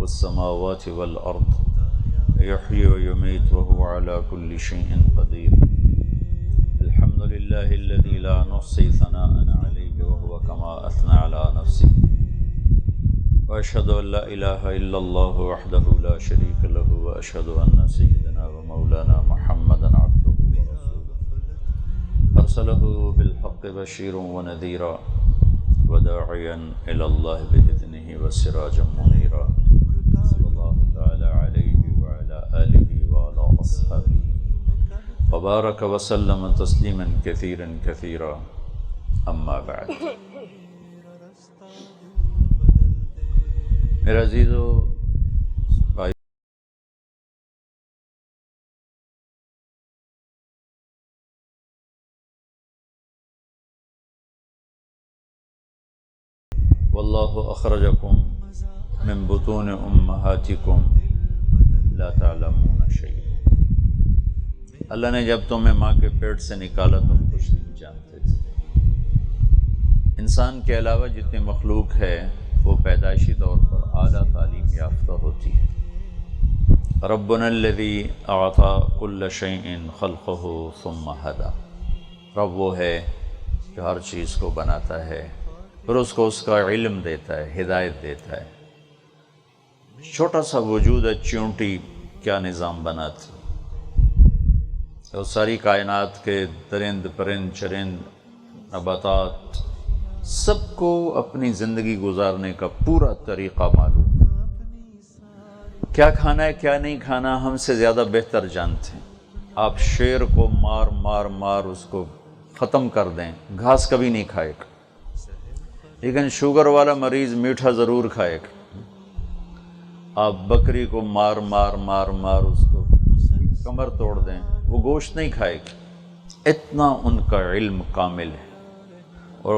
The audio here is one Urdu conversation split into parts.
السماوات والأرض يحيي ويميت وهو على كل شيء قدير الحمد لله الذي لا نحصي ثناء عليه وهو كما أثنى على نفسه وأشهد أن لا إله إلا الله وحده لا شريك له وأشهد أن سيدنا ومولانا محمدا عبده ورسوله أرسله بالحق بشيرا ونذيرا وداعيا إلى الله بإذنه وسراجا منيرا صلى الله تعالى عليه وعلى آله وعلى أصحابه وبارك وسلم تسليما كثيرا كثيرا أما بعد میرے عزیزو بھائی واللہ اخرجکم من بطون امہاتکم لا تعلمون شیئا، اللہ نے جب تمہیں ماں کے پیٹ سے نکالا تم کچھ نہیں جانتے تھے۔ انسان کے علاوہ جتنی مخلوق ہے وہ پیدائشی طور پر اعلیٰ تعلیم یافتہ ہوتی ہے۔ ربنا الذی اعطى كل شیء خلقه ثم هدى، رب وہ ہے جو ہر چیز کو بناتا ہے پھر اس کو اس کا علم دیتا ہے، ہدایت دیتا ہے۔ چھوٹا سا وجود ہے چیونٹی، کیا نظام بناتی، اور ساری کائنات کے درند پرند چرند نباتات سب کو اپنی زندگی گزارنے کا پورا طریقہ معلوم، کیا کھانا ہے کیا نہیں کھانا ہم سے زیادہ بہتر جانتے ہیں۔ آپ شیر کو مار مار مار اس کو ختم کر دیں، گھاس کبھی نہیں کھائے گا، لیکن شوگر والا مریض میٹھا ضرور کھائے گا۔ آپ بکری کو مار مار مار مار اس کو کمر توڑ دیں، وہ گوشت نہیں کھائے گا، اتنا ان کا علم کامل ہے۔ اور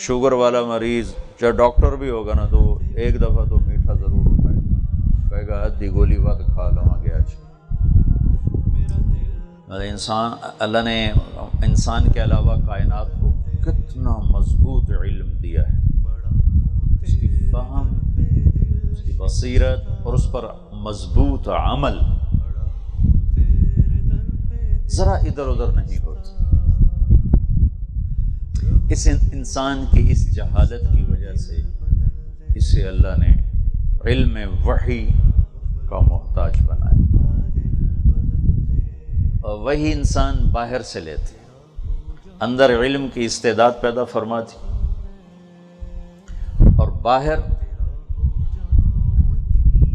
شوگر والا مریض چاہے ڈاکٹر بھی ہوگا نا تو ایک دفعہ تو میٹھا ضرور کھائے گا، کہے گا ادھی گولی ود کھا لوں گے آج۔ اللہ نے انسان کے علاوہ کائنات کو کتنا مضبوط علم دیا ہے، اس کی فہم، اس کی بصیرت اور اس پر مضبوط عمل ذرا ادھر ادھر نہیں ہوتی۔ اس انسان کی اس جہالت کی وجہ سے اسے اللہ نے علم وحی کا محتاج بنایا، اور وہی انسان باہر سے لیتے، اندر علم کی استعداد پیدا فرماتی، اور باہر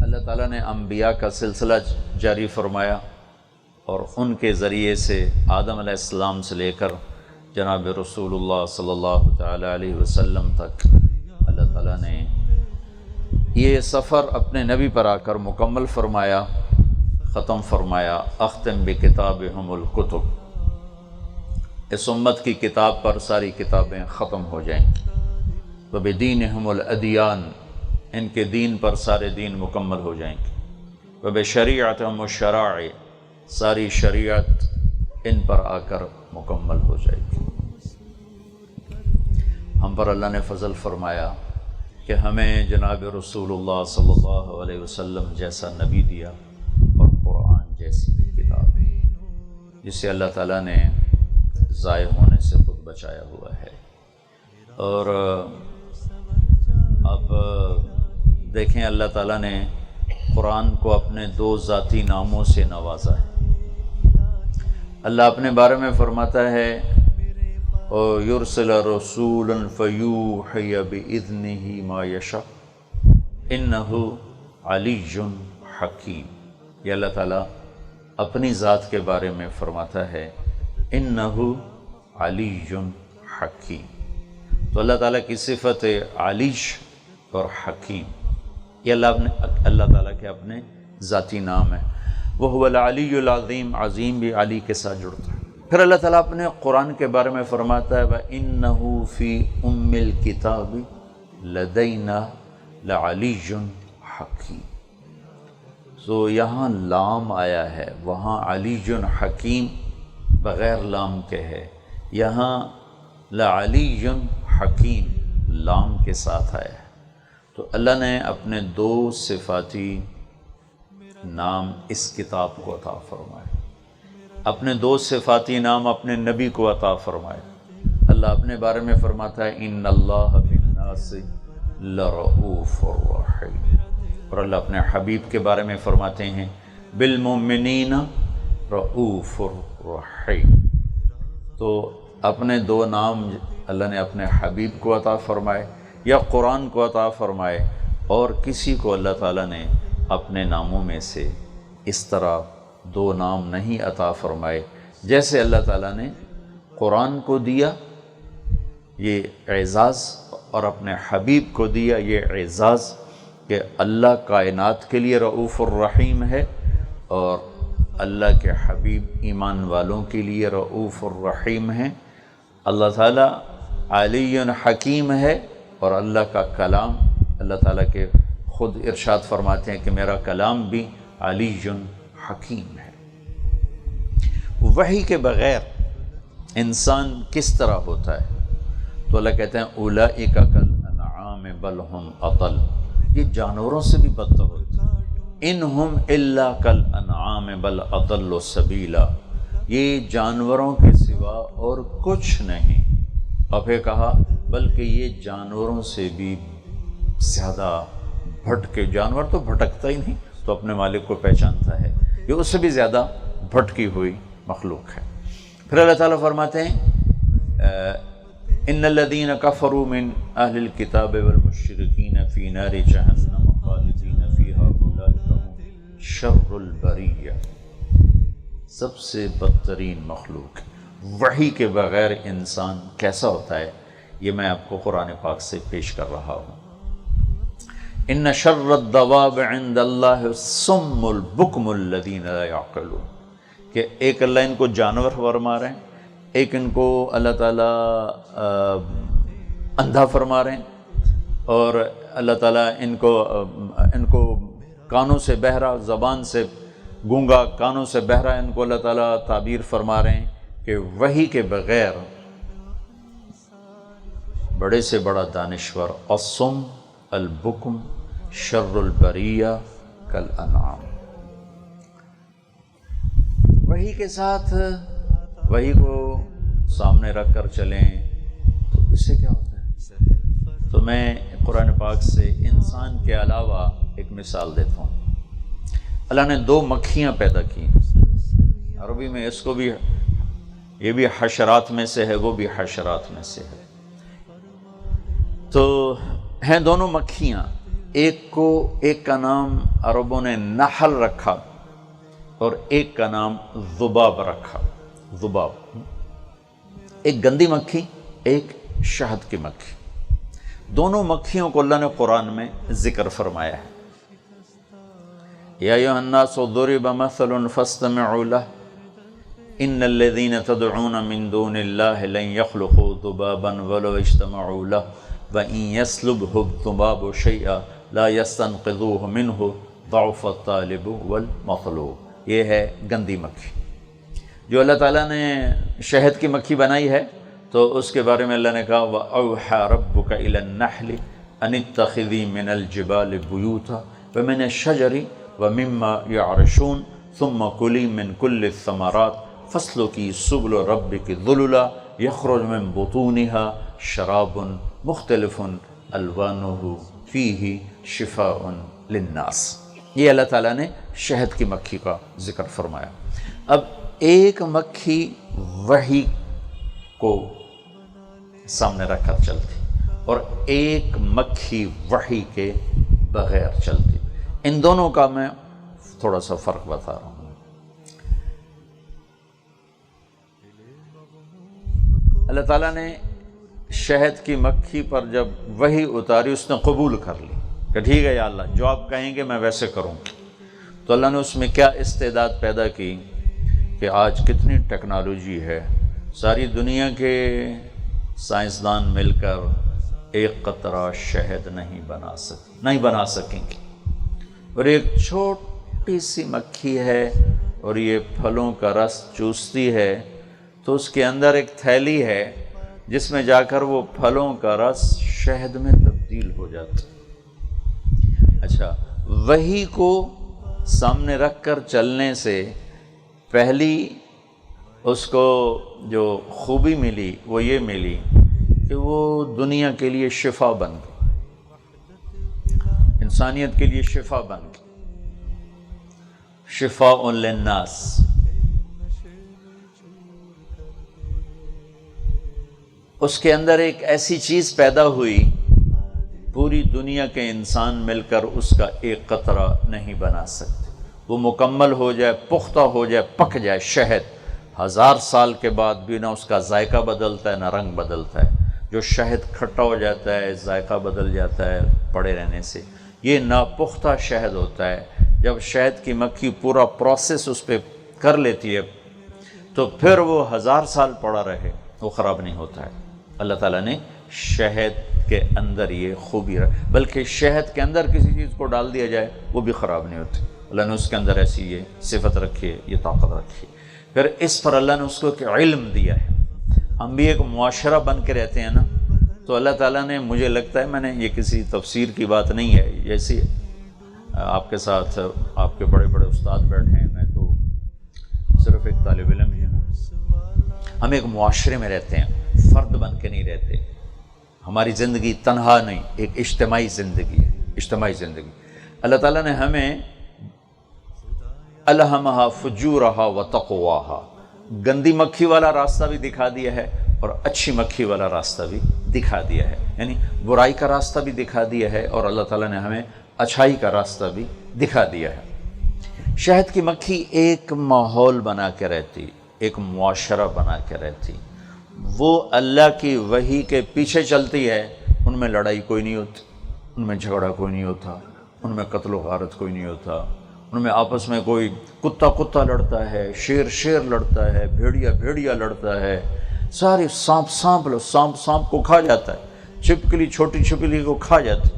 اللہ تعالیٰ نے انبیاء کا سلسلہ جاری فرمایا، اور ان کے ذریعے سے آدم علیہ السلام سے لے کر جناب رسول اللہ صلی اللہ تعالیٰ علیہ وسلم تک اللہ تعالیٰ نے یہ سفر اپنے نبی پر آ کر مکمل فرمایا، ختم فرمایا۔ اختم بکتابہم الکتب، اس امت کی کتاب پر ساری کتابیں ختم ہو جائیں، وبدینہم الادیان، ان کے دین پر سارے دین مکمل ہو جائیں گے، وبشریعتہم الشرائع، ساری شریعت ان پر آ کر مکمل ہو جائے گی۔ ہم پر اللہ نے فضل فرمایا کہ ہمیں جناب رسول اللہ صلی اللہ علیہ وسلم جیسا نبی دیا، اور قرآن جیسی کتاب جسے اللہ تعالیٰ نے ضائع ہونے سے خود بچایا ہوا ہے۔ اور اب دیکھیں اللہ تعالیٰ نے قرآن کو اپنے دو ذاتی ناموں سے نوازا ہے۔ اللہ اپنے بارے میں فرماتا ہے يُرْسِلَ رَسُولًا فَيُوحِيَ بِإِذْنِهِ مَا يَشَاءُ إِنَّهُ عَلِيٌّ حَكِيمٌ، یہ اللہ تعالیٰ اپنی ذات کے بارے میں فرماتا ہے إِنَّهُ عَلِيٌّ حَكِيمٌ۔ تو اللہ تعالیٰ کی صفت علیش اور حکیم، یہ اللہ تعالیٰ کے اپنے ذاتی نام ہے۔ وَهُوَ الْعَلِيُّ الْعَظِيمُ، عظیم بھی علی کے ساتھ جڑتا ہے۔ پھر اللہ تعالیٰ اپنے قرآن کے بارے میں فرماتا ہے وَإِنَّهُ فِي أُمِّ الْكِتَابِ لَدَيْنَا لَعَلِيٌّ حَكِيمٌ۔ تو یہاں لام آیا ہے، وہاں علی حکیم بغیر لام کے ہے، یہاں لعلی حکیم لام کے ساتھ آیا ہے۔ تو اللہ نے اپنے 2 صفاتی نام اس کتاب کو عطا فرمائے، اپنے 2 صفاتی نام اپنے نبی کو عطا فرمائے۔ اللہ اپنے بارے میں فرماتا ہے ان اللہ بالناس لرؤوف الرحیم، اور اللہ اپنے حبیب کے بارے میں فرماتے ہیں بالمؤمنین رؤوف الرحیم۔ تو اپنے 2 نام اللہ نے اپنے حبیب کو عطا فرمائے یا قرآن کو عطا فرمائے، اور کسی کو اللہ تعالیٰ نے اپنے ناموں میں سے اس طرح 2 نام نہیں عطا فرمائے جیسے اللہ تعالیٰ نے قرآن کو دیا یہ اعزاز، اور اپنے حبیب کو دیا یہ اعزاز کہ اللہ کائنات کے لیے رؤوف الرحیم ہے، اور اللہ کے حبیب ایمان والوں کے لیے رؤوف الرحیم ہیں۔ اللہ تعالیٰ علی حکیم ہے، اور اللہ کا کلام اللہ تعالیٰ کے خود ارشاد فرماتے ہیں کہ میرا کلام بھی علی حکیم ہے۔ وحی کے بغیر انسان کس طرح ہوتا ہے؟ تو اللہ کہتے ہیں اولئک کالانعام بل ہم اضل، یہ جانوروں سے بھی بدتر ہوتے ہیں۔ انہم الا کالانعام بل اضل سبیلا، یہ جانوروں کے سوا اور کچھ نہیں، اور پھر کہا بلکہ یہ جانوروں سے بھی زیادہ بھٹکے، جانور تو بھٹکتا ہی نہیں، تو اپنے مالک کو پہچانتا ہے، یہ اس سے بھی زیادہ بھٹکی ہوئی مخلوق ہے۔ پھر اللہ تعالیٰ فرماتے ہیں ان الذین کفروا من اہل الکتاب والمشرکین فی نار جہنم خالدین فیہا اولئک هم شر البریہ، سب سے بدترین مخلوق۔ وحی کے بغیر انسان کیسا ہوتا ہے یہ میں آپ کو قرآن پاک سے پیش کر رہا ہوں۔ ان شر الدواب عند اللہ الصم البکم الذین لا یعقلون، کہ ایک اللہ ان کو جانور فرما رہے ہیں، ایک ان کو اللہ تعالیٰ اندھا فرما رہے ہیں، اور اللہ تعالیٰ ان کو کانوں سے بہرا، زبان سے گونگا، کانوں سے بہرا ان کو اللہ تعالیٰ تعبیر فرما رہے ہیں کہ وحی کے بغیر بڑے سے بڑا دانشور الصم البکم شر البریہ کالانعام۔ وحی کے ساتھ وحی کو سامنے رکھ کر چلیں تو اس سے کیا ہوتا ہے؟ تو میں قرآن پاک سے انسان کے علاوہ ایک مثال دیتا ہوں۔ اللہ نے 2 مکھیاں پیدا کی، عربی میں اس کو بھی، یہ بھی حشرات میں سے ہے، وہ بھی حشرات میں سے ہے۔ تو ہیں دونوں مکھیاں، ایک کا نام عربوں نے نحل رکھا اور ایک کا نام ذباب رکھا۔ ذباب ایک گندی مکھی، ایک شہد کی مکھی، دونوں مکھیوں کو اللہ نے قرآن میں ذکر فرمایا ہے۔ یا ایھا الناس ضرب مثل فاستمعوا له ان الذين تدعون من دون الله لن يخلقوا ذبابا ولو اجتمعوا له وان يسلبه الذباب شيئا لا يستنقذوه منه ضعف الطالب والمطلوب۔ یہ ہے گندی مکھی۔ جو اللہ تعالیٰ نے شہد کی مکھی بنائی ہے تو اس کے بارے میں اللہ نے کہا وَأَوْحَى رَبُّكَ إِلَى النَّحْلِ أَنِ اتَّخِذِي مِنَ الْجِبَالِ بُيُوتًا وَمِنَ الشَّجَرِ وَمِمَّا يَعْرِشُونَ ثُمَّ كُلِي مِنْ كُلِّ الثَّمَرَاتِ فَاسْلُكِي سُبُلَ رَبِّكِ ذُلُلًا يَخْرُجُ مِنْ بُطُونِهَا شَرَابٌ مُخْتَلِفٌ أَلْوَانُهُ فِيهِ شِفَاءٌ لِلنَّاسِ۔ یہ اللہ تعالیٰ نے شہد کی مکھی کا ذکر فرمایا۔ اب ایک مکھی وحی کو سامنے رکھ کر چلتی اور ایک مکھی وحی کے بغیر چلتی، ان دونوں کا میں تھوڑا سا فرق بتا رہا ہوں۔ اللہ تعالیٰ نے شہد کی مکھی پر جب وحی اتاری اس نے قبول کر لی کہ ٹھیک ہے یا اللہ جو آپ کہیں گے میں ویسے کروں گی۔ تو اللہ نے اس میں کیا استعداد پیدا کی کہ آج کتنی ٹیکنالوجی ہے، ساری دنیا کے سائنسدان مل کر ایک قطرہ شہد نہیں بنا سکیں گے، اور ایک چھوٹی سی مکھی ہے اور یہ پھلوں کا رس چوستی ہے تو اس کے اندر ایک تھیلی ہے جس میں جا کر وہ پھلوں کا رس شہد میں تبدیل ہو جاتا ہے۔ اچھا، وحی کو سامنے رکھ کر چلنے سے پہلی اس کو جو خوبی ملی وہ یہ ملی کہ وہ دنیا کے لیے شفا بن گئی، انسانیت کے لیے شفا بن گئی، شفاء للناس۔ اس کے اندر ایک ایسی چیز پیدا ہوئی، پوری دنیا کے انسان مل کر اس کا ایک قطرہ نہیں بنا سکتے، وہ مکمل ہو جائے، پختہ ہو جائے، پک جائے۔ شہد 1000 سال کے بعد بھی نہ اس کا ذائقہ بدلتا ہے نہ رنگ بدلتا ہے۔ جو شہد کھٹا ہو جاتا ہے، ذائقہ بدل جاتا ہے پڑے رہنے سے، یہ ناپختہ شہد ہوتا ہے۔ جب شہد کی مکھی پورا پروسیس اس پہ کر لیتی ہے تو پھر وہ 1000 سال پڑا رہے، وہ خراب نہیں ہوتا ہے۔ اللہ تعالیٰ نے شہد کے اندر یہ خوبی بلکہ شہد کے اندر کسی چیز کو ڈال دیا جائے وہ بھی خراب نہیں ہوتی۔ اللہ نے اس کے اندر ایسی یہ صفت رکھی ہے، یہ طاقت رکھی ہے۔ پھر اس پر اللہ نے اس کو ایک علم دیا ہے۔ ہم بھی ایک معاشرہ بن کے رہتے ہیں نا، تو اللہ تعالیٰ نے، مجھے لگتا ہے، میں نے یہ کسی تفسیر کی بات نہیں ہے، جیسے آپ کے ساتھ آپ کے بڑے بڑے استاد بیٹھے ہیں، میں تو صرف ایک طالب علم ہی ہوں۔ ہم ایک معاشرے میں رہتے ہیں، فرد بن کے نہیں رہتے۔ ہماری زندگی تنہا نہیں، ایک اجتماعی زندگی ہے، اجتماعی زندگی۔ اللہ تعالیٰ نے ہمیں الہمہا فجورہا وتقواہا، گندی مکھی والا راستہ بھی دکھا دیا ہے اور اچھی مکھی والا راستہ بھی دکھا دیا ہے، یعنی برائی کا راستہ بھی دکھا دیا ہے اور اللہ تعالیٰ نے ہمیں اچھائی کا راستہ بھی دکھا دیا ہے۔ شہد کی مکھی ایک ماحول بنا کے رہتی، ایک معاشرہ بنا کے رہتی، وہ اللہ کی وحی کے پیچھے چلتی ہے، ان میں لڑائی کوئی نہیں ہوتی، ان میں جھگڑا کوئی نہیں ہوتا، ان میں قتل و غارت کوئی نہیں ہوتا، ان میں آپس میں کوئی کتا لڑتا ہے، شیر لڑتا ہے، بھیڑیا لڑتا ہے، ساری سانپ کو کھا جاتا ہے، چھپکلی چھوٹی چھپکلی کو کھا جاتی،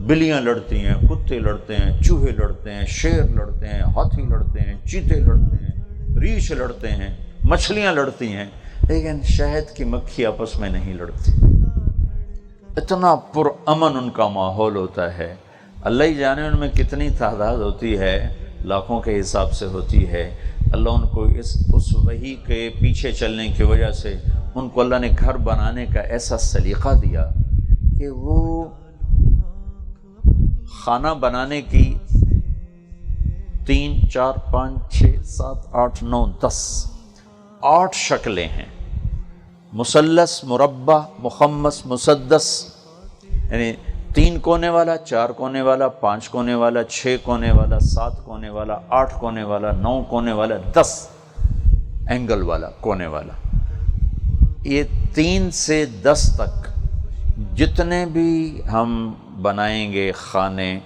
بلیاں لڑتی ہیں، کتے لڑتے ہیں، چوہے لڑتے ہیں، شیر لڑتے ہیں، ہاتھی لڑتے ہیں، چیتے لڑتے ہیں، ریچھ لڑتے ہیں، مچھلیاں لڑتی ہیں، لیکن شہد کی مکھی آپس میں نہیں لڑتی۔ اتنا پرامن ان کا ماحول ہوتا ہے، اللہ ہی جانے ان میں کتنی تعداد ہوتی ہے، لاکھوں کے حساب سے ہوتی ہے۔ اللہ ان کو اس وحی کے پیچھے چلنے کی وجہ سے ان کو اللہ نے گھر بنانے کا ایسا سلیقہ دیا کہ وہ کھانا بنانے کی 3 4 5 6 7 8 9 10 8 شکلیں ہیں، مثلث، مربع، مخمس، مسدس، یعنی 3 کونے والا، 4 کونے والا، 5 کونے والا، 6 کونے والا، 7 کونے والا، 8 کونے والا، 9 کونے والا، 10 اینگل والا، کونے والا۔ یہ 3 سے 10 تک جتنے بھی ہم بنائیں گے خانے،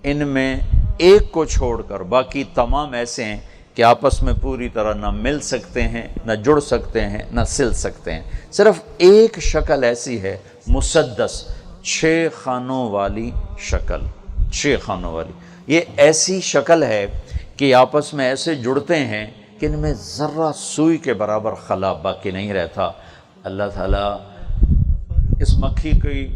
ان میں ایک کو چھوڑ کر باقی تمام ایسے ہیں کہ آپس میں پوری طرح نہ مل سکتے ہیں، نہ جڑ سکتے ہیں، نہ سل سکتے ہیں۔ صرف ایک شکل ایسی ہے، مسدس، 6 خانوں والی شکل، 6 خانوں والی۔ یہ ایسی شکل ہے کہ آپس میں ایسے جڑتے ہیں کہ ان میں ذرہ سوئی کے برابر خلا باقی نہیں رہتا۔ اللہ تعالیٰ اس مکھی کی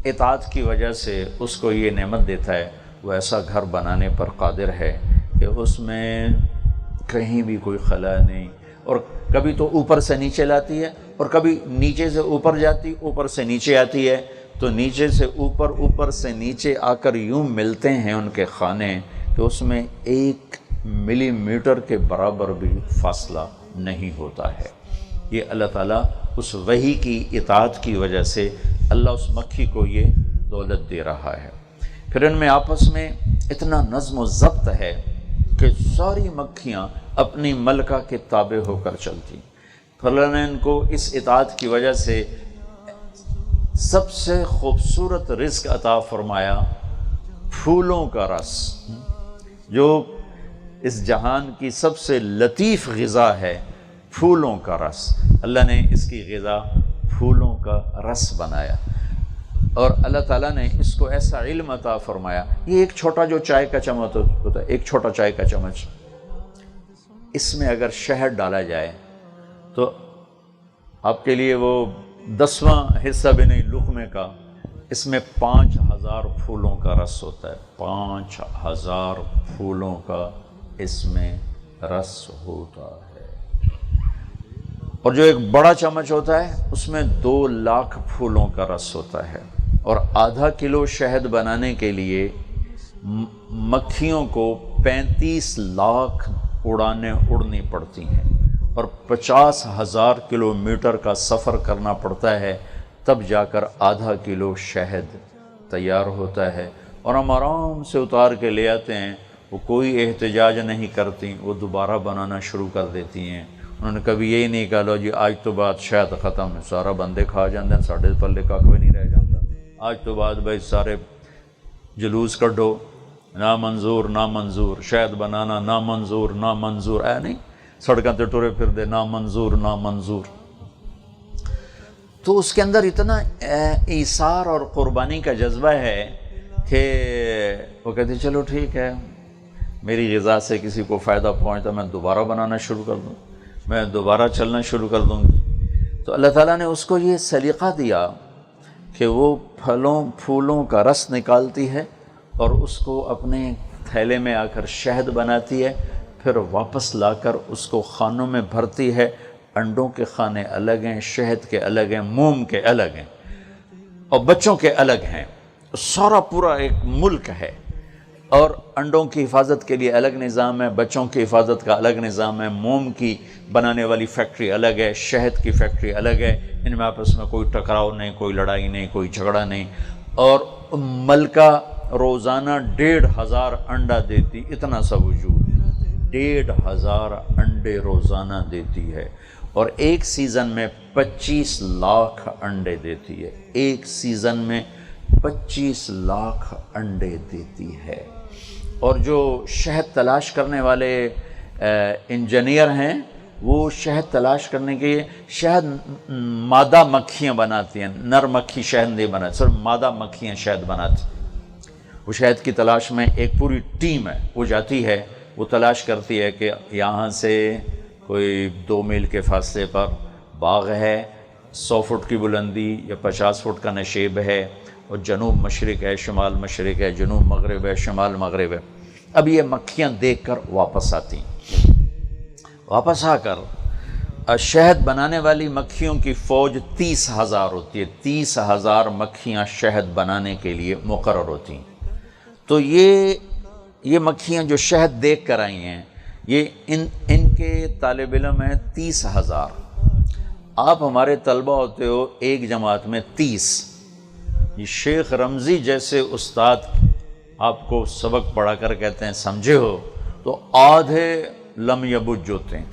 اطاعت کی وجہ سے اس کو یہ نعمت دیتا ہے، وہ ایسا گھر بنانے پر قادر ہے کہ اس میں کہیں بھی کوئی خلا نہیں، اور کبھی تو اوپر سے نیچے لاتی ہے اور کبھی نیچے سے اوپر جاتی، اوپر سے نیچے آتی ہے، تو نیچے سے اوپر، اوپر سے نیچے آ کر یوں ملتے ہیں ان کے خانے کہ اس میں 1 ملی میٹر کے برابر بھی فاصلہ نہیں ہوتا ہے۔ یہ اللہ تعالیٰ اس وحی کی اطاعت کی وجہ سے اللہ اس مکھی کو یہ دولت دے رہا ہے۔ پھر ان میں آپس میں اتنا نظم و ضبط ہے کہ ساری مکھیاں اپنی ملکہ کے تابع ہو کر چلتی۔ پھر اللہ نے ان کو اس اطاعت کی وجہ سے سب سے خوبصورت رزق عطا فرمایا، پھولوں کا رس، جو اس جہان کی سب سے لطیف غذا ہے، پھولوں کا رس۔ اللہ نے اس کی غذا پھولوں کا رس بنایا، اور اللہ تعالیٰ نے اس کو ایسا علم عطا فرمایا۔ یہ ایک چھوٹا جو چائے کا چمچ ہوتا ہے، ایک چھوٹا چائے کا چمچ، اس میں اگر شہد ڈالا جائے تو آپ کے لیے وہ 10واں حصہ بھی نہیں لقمے کا، اس میں 5000 پھولوں کا رس ہوتا ہے، 5000 پھولوں کا اس میں رس ہوتا ہے، اور جو ایک بڑا چمچ ہوتا ہے اس میں 2 لاکھ پھولوں کا رس ہوتا ہے، اور آدھا کلو شہد بنانے کے لیے مکھیوں کو 35 لاکھ اڑانیں اڑنی پڑتی ہیں، اور 50,000 کلومیٹر کا سفر کرنا پڑتا ہے، تب جا کر آدھا کلو شہد تیار ہوتا ہے، اور ہم آرام سے اتار کے لے آتے ہیں، وہ کوئی احتجاج نہیں کرتی، وہ دوبارہ بنانا شروع کر دیتی ہیں۔ انہوں نے کبھی یہی نہیں کہا لو جی آج تو بعد شہد ختم ہے، سارا بندے کھا جاندے ہیں، ساڑھے پلے کھ بھی نہیں رہ جاتا، آج تو بعد بھائی سارے جلوس کڈو، نامنظور نامنظور، شہد بنانا نامنظور نامنظور، اے نہیں سڑکوں تے ٹرے پھر دے نامنظور نامنظور۔ تو اس کے اندر اتنا ایثار اور قربانی کا جذبہ ہے کہ وہ کہتے چلو ٹھیک ہے، میری غذا سے کسی کو فائدہ پہنچتا، میں دوبارہ بنانا شروع کر دوں، میں دوبارہ چلنا شروع کر دوں گی۔ تو اللہ تعالیٰ نے اس کو یہ سلیقہ دیا کہ وہ پھولوں کا رس نکالتی ہے اور اس کو اپنے تھیلے میں آ کر شہد بناتی ہے، پھر واپس لا کر اس کو خانوں میں بھرتی ہے۔ انڈوں کے خانے الگ ہیں، شہد کے الگ ہیں، موم کے الگ ہیں، اور بچوں کے الگ ہیں، سارا پورا ایک ملک ہے، اور انڈوں کی حفاظت کے لیے الگ نظام ہے، بچوں کی حفاظت کا الگ نظام ہے، موم کی بنانے والی فیکٹری الگ ہے، شہد کی فیکٹری الگ ہے، ان میں آپس میں کوئی ٹکراؤ نہیں، کوئی لڑائی نہیں، کوئی جھگڑا نہیں، اور ملکہ روزانہ 1500 انڈا دیتی، اتنا سا وجود 1500 انڈے روزانہ دیتی ہے، اور ایک سیزن میں 25 لاکھ انڈے دیتی ہے، ایک سیزن میں 25 لاکھ انڈے دیتی ہے۔ اور جو شہد تلاش کرنے والے انجینئر ہیں، وہ شہد تلاش کرنے کے لیے شہد مادہ مکھیاں بناتی ہیں، نر مکھی شہد نہیں بناتی، صرف مادہ مکھیاں شہد بناتی۔ وہ شہد کی تلاش میں ایک پوری ٹیم ہے، وہ جاتی ہے، وہ تلاش کرتی ہے کہ یہاں سے کوئی 2 میل کے فاصلے پر باغ ہے، 100 فٹ کی بلندی یا 50 فٹ کا نشیب ہے، اور جنوب مشرق ہے، شمال مشرق ہے، جنوب مغرب ہے، شمال مغرب ہے۔ اب یہ مکھیاں دیکھ کر واپس آتی ہیں، واپس آ کر شہد بنانے والی مکھیوں کی فوج 30,000 ہوتی ہے، 30,000 مکھیاں شہد بنانے کے لیے مقرر ہوتی ہیں۔ تو یہ مکھیاں جو شہد دیکھ کر آئی ہیں، یہ ان کے طالب علم ہیں 30,000۔ آپ ہمارے طلبہ ہوتے ہو ایک جماعت میں 30، یہ شیخ رمزی جیسے استاد آپ کو سبق پڑھا کر کہتے ہیں سمجھے ہو، تو آدھے لم یبج ہوتے ہیں،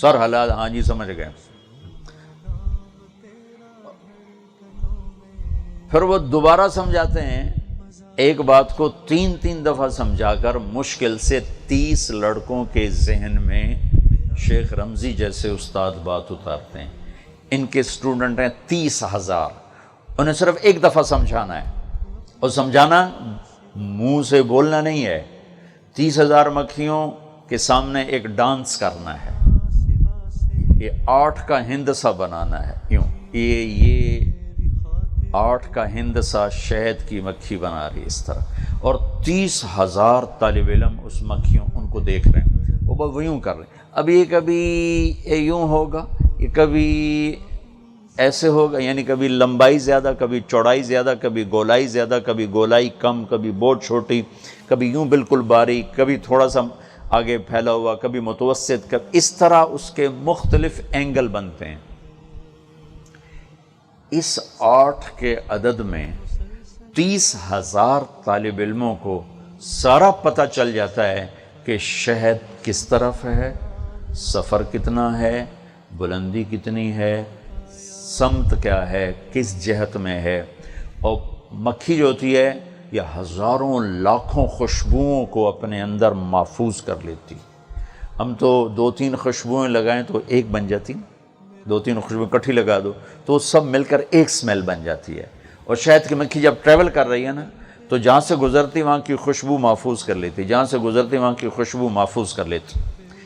سر حالات ہاں جی سمجھ گئے، پھر وہ دوبارہ سمجھاتے ہیں ایک بات کو 3 دفعہ سمجھا کر، مشکل سے 30 لڑکوں کے ذہن میں شیخ رمزی جیسے استاد بات اتارتے ہیں۔ ان کے سٹوڈنٹ ہیں 30,000، انہیں صرف ایک دفعہ سمجھانا ہے، اور سمجھانا منہ سے بولنا نہیں ہے، 30,000 مکھیوں کے سامنے ایک ڈانس کرنا ہے، یہ 8 کا ہندسہ بنانا ہے، یوں یہ 8 کا ہندسہ شہد کی مکھی بنا رہی اس طرح، اور 30,000 طالب علم اس مکھیوں ان کو دیکھ رہے ہیں، وہ یوں کر رہے ہیں۔ اب یہ کبھی یوں ہوگا، یہ کبھی ایسے ہوگا، یعنی کبھی لمبائی زیادہ، کبھی چوڑائی زیادہ، کبھی گولائی زیادہ، کبھی گولائی کم، کبھی بہت چھوٹی، کبھی یوں بالکل باریک، کبھی تھوڑا سا آگے پھیلا ہوا، کبھی متوسط، اس طرح اس کے مختلف اینگل بنتے ہیں۔ اس 8 کے عدد میں 30,000 طالب علموں کو سارا پتہ چل جاتا ہے کہ شہد کس طرف ہے، سفر کتنا ہے، بلندی کتنی ہے، سمت کیا ہے، کس جہت میں ہے، اور مکھی جو ہوتی ہے یہ ہزاروں لاکھوں خوشبوؤں کو اپنے اندر محفوظ کر لیتی۔ ہم تو 2-3 خوشبوئیں لگائیں تو ایک بن جاتی، 2-3 خوشبوئیں کٹھی لگا دو تو سب مل کر ایک سمیل بن جاتی ہے۔ اور شہد کی مکھی جب ٹریول کر رہی ہے نا، تو جہاں سے گزرتی وہاں کی خوشبو محفوظ کر لیتی، جہاں سے گزرتی وہاں کی خوشبو محفوظ کر لیتی،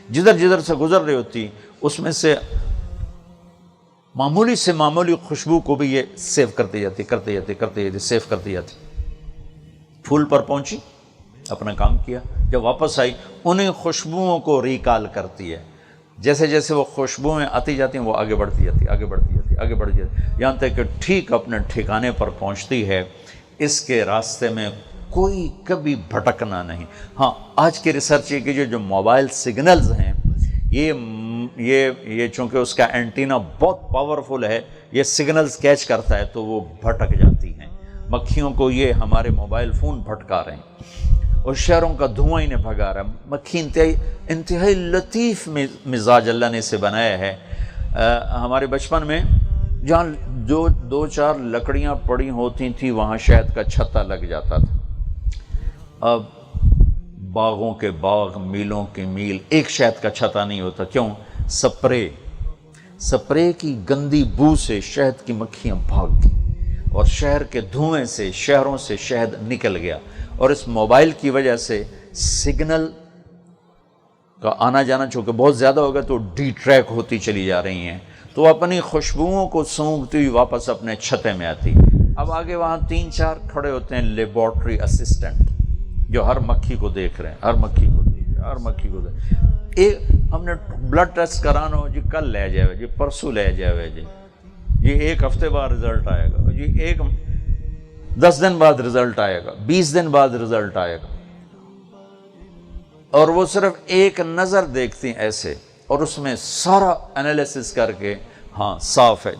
جدھر جدھر سے گزر رہی ہوتی اس میں سے معمولی سے معمولی خوشبو کو بھی یہ سیو کرتی جاتی سیو کرتی جاتی. پھول پر پہنچی، اپنا کام کیا، جب واپس آئی انہیں خوشبوؤں کو ریکال کرتی ہے. جیسے جیسے وہ خوشبوئیں آتی جاتی ہیں وہ آگے بڑھتی جاتی، یہاں تک کہ ٹھیک اپنے ٹھکانے پر پہنچتی ہے. اس کے راستے میں کوئی کبھی بھٹکنا نہیں. ہاں، آج کی ریسرچ یہ کہ جو موبائل سگنلز ہیں یہ چونکہ اس کا اینٹینا بہت پاورفل ہے، یہ سگنلز کیچ کرتا ہے تو وہ بھٹک جاتی ہیں. مکھیوں کو یہ ہمارے موبائل فون بھٹکا رہے ہیں اور شہروں کا دھواں انہیں بھگا رہا ہے. مکھی انتہائی لطیف مزاج اللہ نے اسے بنایا ہے. ہمارے بچپن میں جہاں جو 2-4 لکڑیاں پڑی ہوتی تھیں وہاں شہد کا چھتا لگ جاتا تھا. اب باغوں کے باغ، میلوں کے میل، ایک شہد کا چھتا نہیں ہوتا. کیوں؟ سپرے کی گندی بو سے شہد کی مکھیاں بھاگ گئی اور شہر کے دھوئیں سے شہروں سے شہد نکل گیا. اور اس موبائل کی وجہ سے سگنل کا آنا جانا چونکہ بہت زیادہ ہوگا تو ڈی ٹریک ہوتی چلی جا رہی ہیں، تو اپنی خوشبوؤں کو سونگھتی ہوئی واپس اپنے چھتے میں آتی. اب آگے وہاں 3-4 کھڑے ہوتے ہیں لیبارٹری اسسٹنٹ جو ہر مکھی کو دیکھ رہے ہیں، ہر مکھی کو ایک ہم نے بلڈ ٹیسٹ کرانا ہو جی کل لے جائے جی، پرسوں لے جائے جی، یہ 1 ہفتے بعد رزلٹ آئے گا جی، 10 دن بعد رزلٹ آئے گا، 20 دن بعد رزلٹ آئے گا. اور وہ صرف ایک نظر دیکھتی ہیں ایسے، اور اس میں سارا انالیسس کر کے ہاں صاف ہے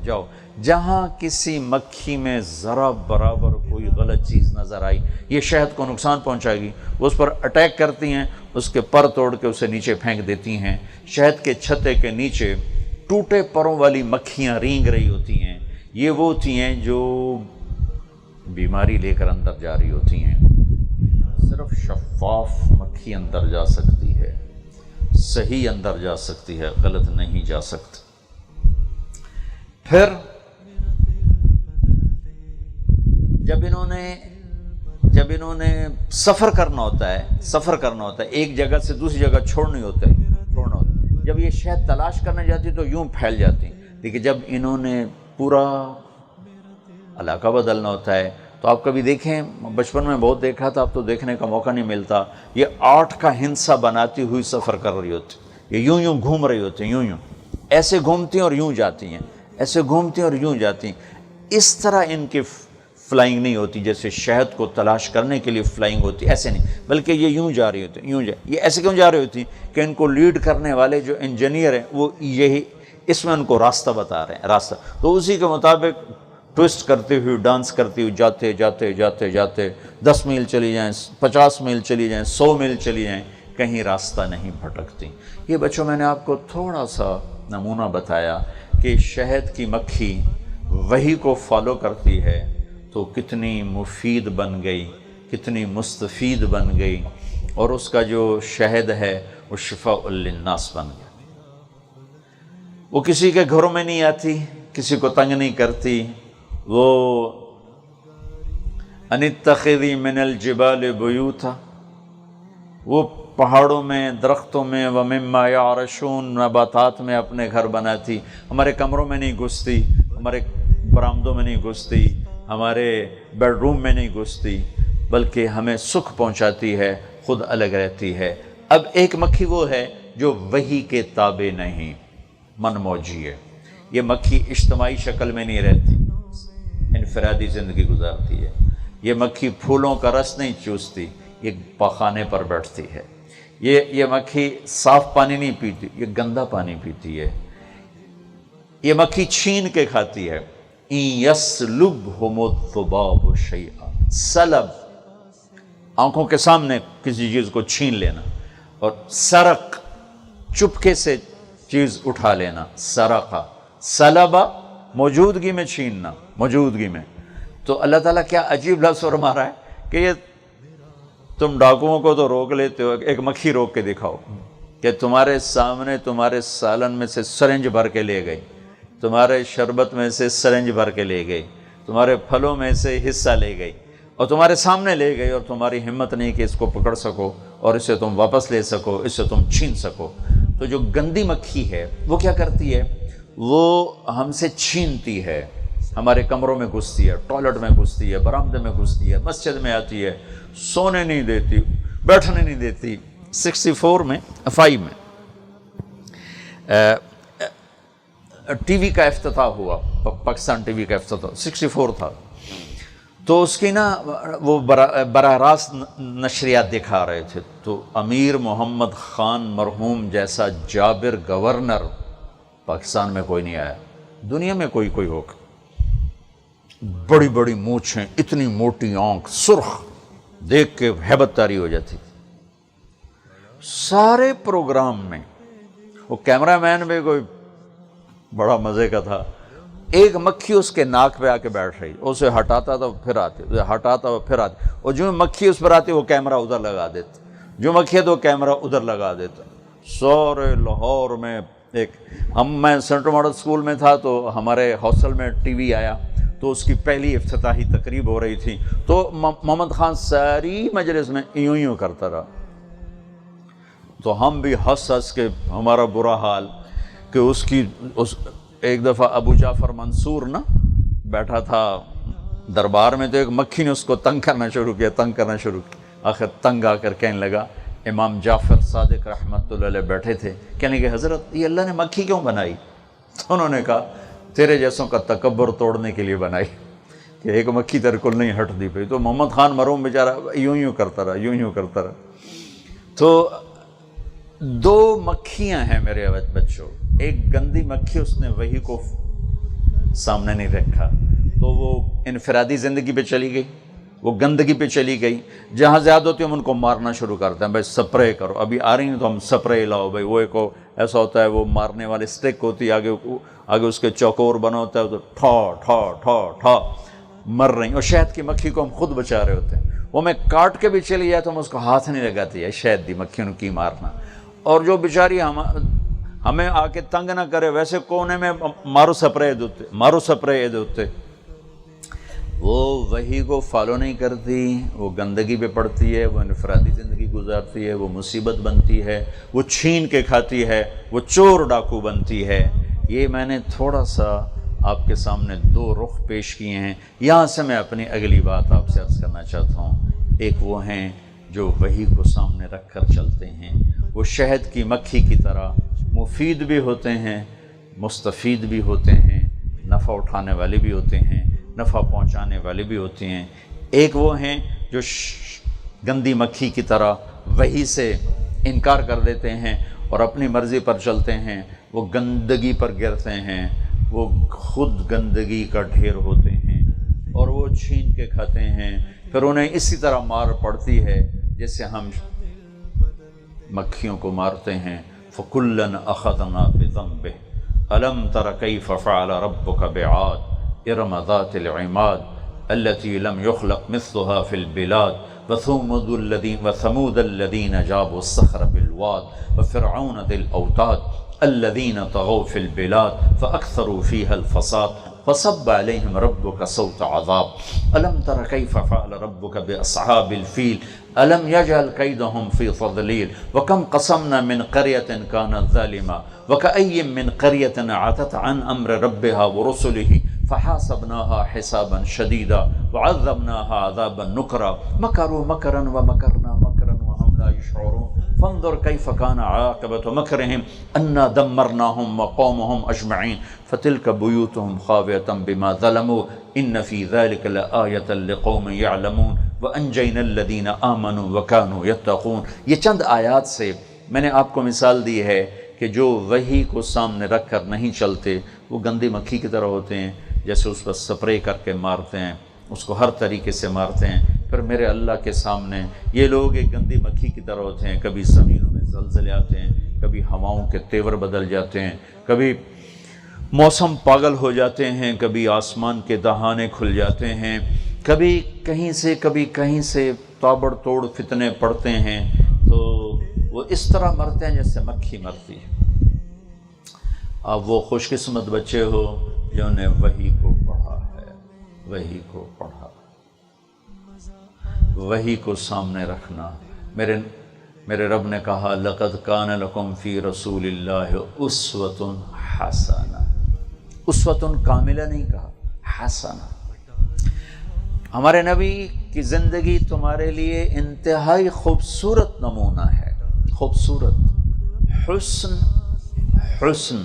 جاؤ. جہاں کسی مکھی میں ذرا برابر کوئی غلط چیز نظر آئی یہ شہد کو نقصان پہنچائے گی، وہ اس پر اٹیک کرتی ہیں، اس کے پر توڑ کے اسے نیچے پھینک دیتی ہیں. شہد کے چھتے کے نیچے ٹوٹے پروں والی مکھیاں رینگ رہی ہوتی ہیں. یہ وہ ہوتی ہیں جو بیماری لے کر اندر جا رہی ہوتی ہیں. صرف شفاف مکھی اندر جا سکتی ہے، صحیح اندر جا سکتی ہے، غلط نہیں جا سکتی. پھر جب انہوں نے سفر کرنا ہوتا ہے ایک جگہ سے دوسری جگہ چھوڑنا ہوتا ہے، جب یہ شہد تلاش کرنے جاتی تو یوں پھیل جاتی. لیکن جب انہوں نے پورا علاقہ بدلنا ہوتا ہے تو آپ کبھی دیکھیں، بچپن میں بہت دیکھا تھا، اب تو دیکھنے کا موقع نہیں ملتا، یہ 8 کا ہندسہ بناتی ہوئی سفر کر رہی ہوتی. یہ یوں گھوم رہی ہوتی ہیں، یوں ایسے گھومتی ہیں اور یوں جاتی ہیں، ایسے گھومتی ہیں اور یوں جاتی ہیں. اس طرح ان کی فلائنگ نہیں ہوتی جیسے شہد کو تلاش کرنے کے لیے فلائنگ ہوتی، ایسے نہیں، بلکہ یہ یوں جا رہی ہوتی، یہ ایسے کیوں جا رہی ہوتی کہ ان کو لیڈ کرنے والے جو انجینئر ہیں وہ یہی اس میں ان کو راستہ بتا رہے ہیں، تو اسی کے مطابق ٹوسٹ کرتے ہوئے ڈانس کرتے ہوئے جاتے 10 میل چلی جائیں، 50 میل چلی جائیں، 100 میل چلی جائیں، کہیں راستہ نہیں بھٹکتی. یہ بچوں میں نے آپ کو تھوڑا سا نمونہ بتایا کہ شہد کی مکھی وحی کو فالو کرتی ہے تو کتنی مفید بن گئی، کتنی مستفید بن گئی، اور اس کا جو شہد ہے وہ شفاء للناس بن گیا. وہ کسی کے گھروں میں نہیں آتی، کسی کو تنگ نہیں کرتی. وہ ان اتخذی من الجبال بیوتا، وہ پہاڑوں میں، درختوں میں، ومما یعرشون، نباتات میں اپنے گھر بناتی. ہمارے کمروں میں نہیں گھستی، ہمارے برآمدوں میں نہیں گھستی، ہمارے بیڈ روم میں نہیں گھستی، بلکہ ہمیں سکھ پہنچاتی ہے، خود الگ رہتی ہے. اب ایک مکھی وہ ہے جو وحی کے تابع نہیں، من موجی ہے. یہ مکھی اجتماعی شکل میں نہیں رہتی، انفرادی زندگی گزارتی ہے. یہ مکھی پھولوں کا رس نہیں چوستی، یہ پاخانے پر بیٹھتی ہے. یہ مکھی صاف پانی نہیں پیتی، یہ گندا پانی پیتی ہے. یہ مکھی چھین کے کھاتی ہے. اِن یسلبہم الذباب شیئا، سلب آنکھوں کے سامنے کسی چیز کو چھین لینا، اور سرق چپکے سے چیز اٹھا لینا. سرقہ، سلبہ موجودگی میں چھیننا، موجودگی میں. تو اللہ تعالیٰ کیا عجیب لفظ فرما رہا ہے کہ یہ تم ڈاکوؤں کو تو روک لیتے ہو، ایک مکھی روک کے دکھاؤ کہ تمہارے سامنے تمہارے سالن میں سے سرنج بھر کے لے گئی، تمہارے شربت میں سے سرنج بھر کے لے گئی، تمہارے پھلوں میں سے حصہ لے گئی، اور تمہارے سامنے لے گئی، اور تمہاری ہمت نہیں کہ اس کو پکڑ سکو اور اسے تم واپس لے سکو، اسے تم چھین سکو. تو جو گندی مکھی ہے وہ کیا کرتی ہے؟ وہ ہم سے چھینتی ہے، ہمارے کمروں میں گھستی ہے، ٹوائلٹ میں گھستی ہے، برآمدے میں گھستی ہے، مسجد میں آتی ہے، سونے نہیں دیتی، بیٹھنے نہیں دیتی۔ 64 میں 5 میں ٹی وی کا افتتاح ہوا، پاکستان ٹی وی کا افتتاح 64 تھا، تو اس کی نا وہ براہ راست نشریات دکھا رہے تھے، تو امیر محمد خان مرحوم جیسا جابر گورنر پاکستان میں کوئی نہیں آیا، دنیا میں کوئی ہوگا، بڑی بڑی مونچھیں، اتنی موٹی آنکھ، سرخ، دیکھ کے ہیبت طاری ہو جاتی تھی۔ سارے پروگرام میں وہ کیمرہ مین بھی کوئی بڑا مزے کا تھا، ایک مکھی اس کے ناک پہ آ کے بیٹھ رہی، اسے ہٹاتا تھا پھر آتی، اسے ہٹاتا پھر آتی، اور جو مکھی اس پر آتی وہ کیمرہ ادھر لگا دیتا، جو مکھی ہے تو وہ کیمرہ ادھر لگا دیتا۔ سورے لاہور میں میں سینٹرل ماڈل اسکول میں تھا، تو ہمارے ہاسٹل میں ٹی وی آیا، تو اس کی پہلی افتتاحی تقریب ہو رہی تھی، تو محمد خان ساری مجلس میں یوں کرتا رہا، تو ہم بھی ہنس کے ہمارا برا حال کہ ایک دفعہ ابو جعفر منصور نا بیٹھا تھا دربار میں، تو ایک مکھی نے اس کو تنگ کرنا شروع کیا، آخر تنگ آ کر کہنے لگا، امام جعفر صادق رحمۃ اللہ علیہ بیٹھے تھے، کہنے کہ حضرت یہ اللہ نے مکھی کیوں بنائی؟ تو انہوں نے کہا تیرے جیسوں کا تکبر توڑنے کے لیے بنائی، کہ ایک مکھی تیرے کو نہیں ہٹ دی پئی۔ تو محمد خان مرحوم بیچارہ یوں کرتا رہا۔ تو 2 مکھیاں ہیں میرے بچوں، ایک گندی مکھی، اس نے وحی کو سامنے نہیں رکھا، تو وہ انفرادی زندگی پہ چلی گئی، وہ گندگی پہ چلی گئی، جہاں زیادہ ہوتی ہم ان کو مارنا شروع کرتے ہیں، بھائی سپرے کرو، ابھی آ رہی ہیں تو ہم سپرے لاؤ، بھائی وہ ایک ایسا ہوتا ہے، وہ مارنے والے سٹک ہوتی ہے، آگے اس کے چوکور بنا ہوتا ہے، تو ٹھا مر رہی، اور شہد کی مکھی کو ہم خود بچا رہے ہوتے ہیں، وہ میں کاٹ کے بھی چلی جائے تو ہم اس کو ہاتھ نہیں لگاتی ہے، شہد دی مکھی ان کی مارنا، اور جو بیچاری ہمیں آ کے تنگ نہ کرے، ویسے کونے میں مارو سپرے دوتے، وہ وحی کو فالو نہیں کرتی، وہ گندگی پہ پڑتی ہے، وہ انفرادی زندگی گزارتی ہے، وہ مصیبت بنتی ہے، وہ چھین کے کھاتی ہے، وہ چور ڈاکو بنتی ہے۔ یہ میں نے تھوڑا سا آپ کے سامنے 2 رخ پیش کیے ہیں، یہاں سے میں اپنی اگلی بات آپ سے عرض کرنا چاہتا ہوں۔ ایک وہ ہیں جو وحی کو سامنے رکھ کر چلتے ہیں، وہ شہد کی مکھی کی طرح مفید بھی ہوتے ہیں، مستفید بھی ہوتے ہیں، نفع اٹھانے والے بھی ہوتے ہیں، نفع پہنچانے والے بھی ہوتے ہیں۔ ایک وہ ہیں جو گندی مکھی کی طرح وحی سے انکار کر دیتے ہیں اور اپنی مرضی پر چلتے ہیں، وہ گندگی پر گرتے ہیں، وہ خود گندگی کا ڈھیر ہوتے ہیں، اور وہ چھین کے کھاتے ہیں، پھر انہیں اسی طرح مار پڑتی ہے جیسے ہم مکھیوں کو مارتے ہیں۔ فَكُلًّا أَخَذْنَا بِذَنبِهِ أَلَمْ تَرَ كَيْفَ فَعَلَ رَبُّكَ بِعَادٍ إِرَمَ ذَاتِ الْعِمَادِ الَّتِي لَمْ يُخْلَقْ مِثْلُهَا فِي الْبِلَادِ وَثَمُودَ الَّذِينَ جَابُوا الصَّخْرَ بِالْوَادِ وَفِرْعَوْنَ ذِي الْأَوْتَادِ الَّذِينَ طَغَوْا فِي الْبِلَادِ فَأَكْثَرُوا فِيهَا الْفَسَادَ فصب عليهم ربك صوت عذاب ألم تر كيف فعل ربك بأصحاب الفيل ألم يجعل كيدهم في تضليل وكم قصمنا من قرية كانت ظالمة وكأي من قرية عتت عن أمر ربها ورسله فحاسبناها حسابا شديدا وعذبناها عذابا نكرا مكروا مكرا ومكرنا مكرا وهم لا يشعرون فانظر كيف كان عاقبة مكرهم أنا دمرناهم وقومهم أجمعين فتلك بيوتهم خاوية بما ظلموا إن في ذلك لآية لقوم يعلمون وأنجينا الذين آمنوا وكانوا يتقون۔ یہ چند آیات سے میں نے آپ کو مثال دی ہے کہ جو وحی کو سامنے رکھ کر نہیں چلتے وہ گندی مکھی کی طرح ہوتے ہیں، جیسے اس پر سپرے کر کے مارتے ہیں، اس کو ہر طریقے سے مارتے ہیں، پھر میرے اللہ کے سامنے یہ لوگ ایک گندی مکھی کی طرح ہوتے ہیں، کبھی زمینوں میں زلزلے آتے ہیں، کبھی ہواؤں کے تیور بدل جاتے ہیں، کبھی موسم پاگل ہو جاتے ہیں، کبھی آسمان کے دہانے کھل جاتے ہیں، کبھی کہیں سے تابڑ توڑ فتنے پڑتے ہیں، تو وہ اس طرح مرتے ہیں جیسے مکھی مرتی ہے۔ آپ وہ خوش قسمت بچے ہو جنہوں نے وحی کو پڑھا ہے، وحی کو سامنے رکھنا۔ میرے رب نے کہا لَقَدْ كَانَ لَكُمْ فِي رَسُولِ اللَّهِ أُسْوَةٌ حَسَنَةٌ۔ اسوۃ کاملہ نہیں کہا، حسنہ۔ ہمارے نبی کی زندگی تمہارے لیے انتہائی خوبصورت نمونہ ہے، خوبصورت۔ حسن، حسن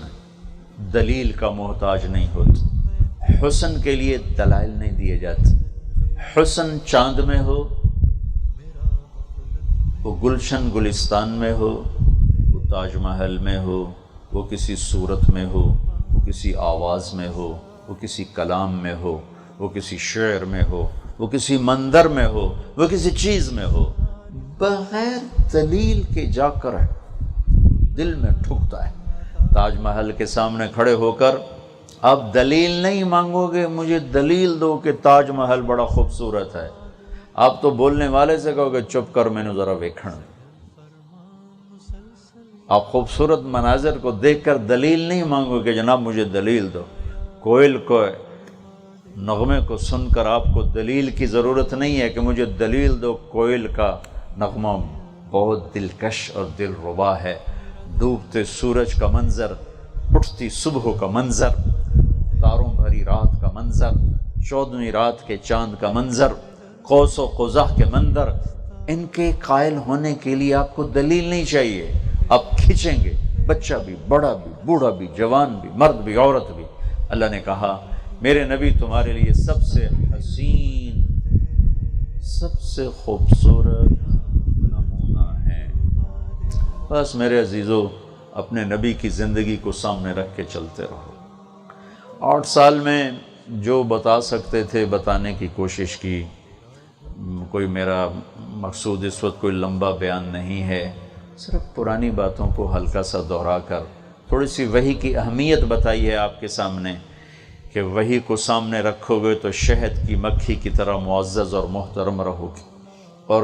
دلیل کا محتاج نہیں ہوتا، حسن کے لیے دلائل نہیں دیے جاتے۔ حسن چاند میں ہو، وہ گلشن گلستان میں ہو، وہ تاج محل میں ہو، وہ کسی صورت میں ہو، وہ کسی آواز میں ہو، وہ کسی کلام میں ہو، وہ کسی شعر میں ہو، وہ کسی منظر میں ہو، وہ کسی چیز میں ہو، بغیر دلیل کے جا کر دل میں ٹھکتا ہے۔ تاج محل کے سامنے کھڑے ہو کر آپ دلیل نہیں مانگو گے، مجھے دلیل دو کہ تاج محل بڑا خوبصورت ہے۔ آپ تو بولنے والے سے کہو گے چپ کر، میں نے ذرا ویکھن۔ آپ خوبصورت مناظر کو دیکھ کر دلیل نہیں مانگو کہ جناب مجھے دلیل دو۔ کوئل کو نغمے کو سن کر آپ کو دلیل کی ضرورت نہیں ہے کہ مجھے دلیل دو، کوئل کا نغمہ بہت دلکش اور دل ربا ہے۔ ڈوبتے سورج کا منظر، اٹھتی صبح کا منظر، تاروں بھری رات کا منظر، 14ویں رات کے چاند کا منظر، قوس و قزح کے منظر، ان کے قائل ہونے کے لیے آپ کو دلیل نہیں چاہیے۔ آپ کھینچیں گے، بچہ بھی، بڑا بھی، بوڑھا بھی، جوان بھی، مرد بھی، عورت بھی۔ اللہ نے کہا میرے نبی تمہارے لیے سب سے حسین، سب سے خوبصورت نمونہ ہے۔ بس میرے عزیزو، اپنے نبی کی زندگی کو سامنے رکھ کے چلتے رہو۔ 8 سال میں جو بتا سکتے تھے بتانے کی کوشش کی۔ کوئی میرا مقصود اس وقت کوئی لمبا بیان نہیں ہے، صرف پرانی باتوں کو ہلکا سا دہرا کر تھوڑی سی وحی کی اہمیت بتائی ہے آپ کے سامنے، کہ وحی کو سامنے رکھو گے تو شہد کی مکھی کی طرح معزز اور محترم رہو گی، اور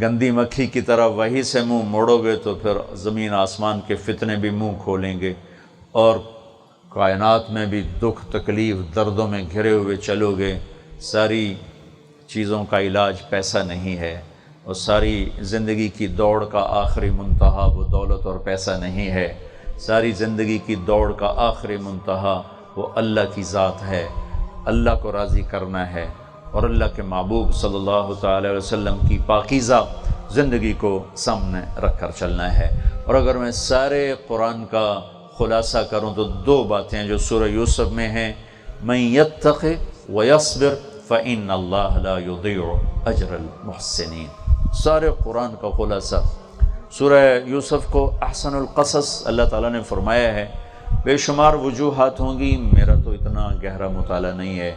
گندی مکھی کی طرح وحی سے منہ موڑو گے تو پھر زمین آسمان کے فتنے بھی منہ کھولیں گے، اور کائنات میں بھی دکھ تکلیف دردوں میں گھرے ہوئے چلو گے۔ ساری چیزوں کا علاج پیسہ نہیں ہے، اور ساری زندگی کی دوڑ کا آخری منتہا وہ دولت اور پیسہ نہیں ہے۔ ساری زندگی کی دوڑ کا آخری منتہا وہ اللہ کی ذات ہے، اللہ کو راضی کرنا ہے، اور اللہ کے محبوب صلی اللہ تعالی علیہ وسلم کی پاکیزہ زندگی کو سامنے رکھ کر چلنا ہے۔ اور اگر میں سارے قرآن کا خلاصہ کروں تو 2 باتیں جو سورہ یوسف میں ہیں، مَن یتق ویصبر فإن اللہ لا یضیع اجر المحسنین۔ سارے قرآن کا خلاصہ سورہ یوسف کو احسن القصص اللہ تعالیٰ نے فرمایا ہے۔ بے شمار وجوہات ہوں گی، میرا تو اتنا گہرا مطالعہ نہیں ہے۔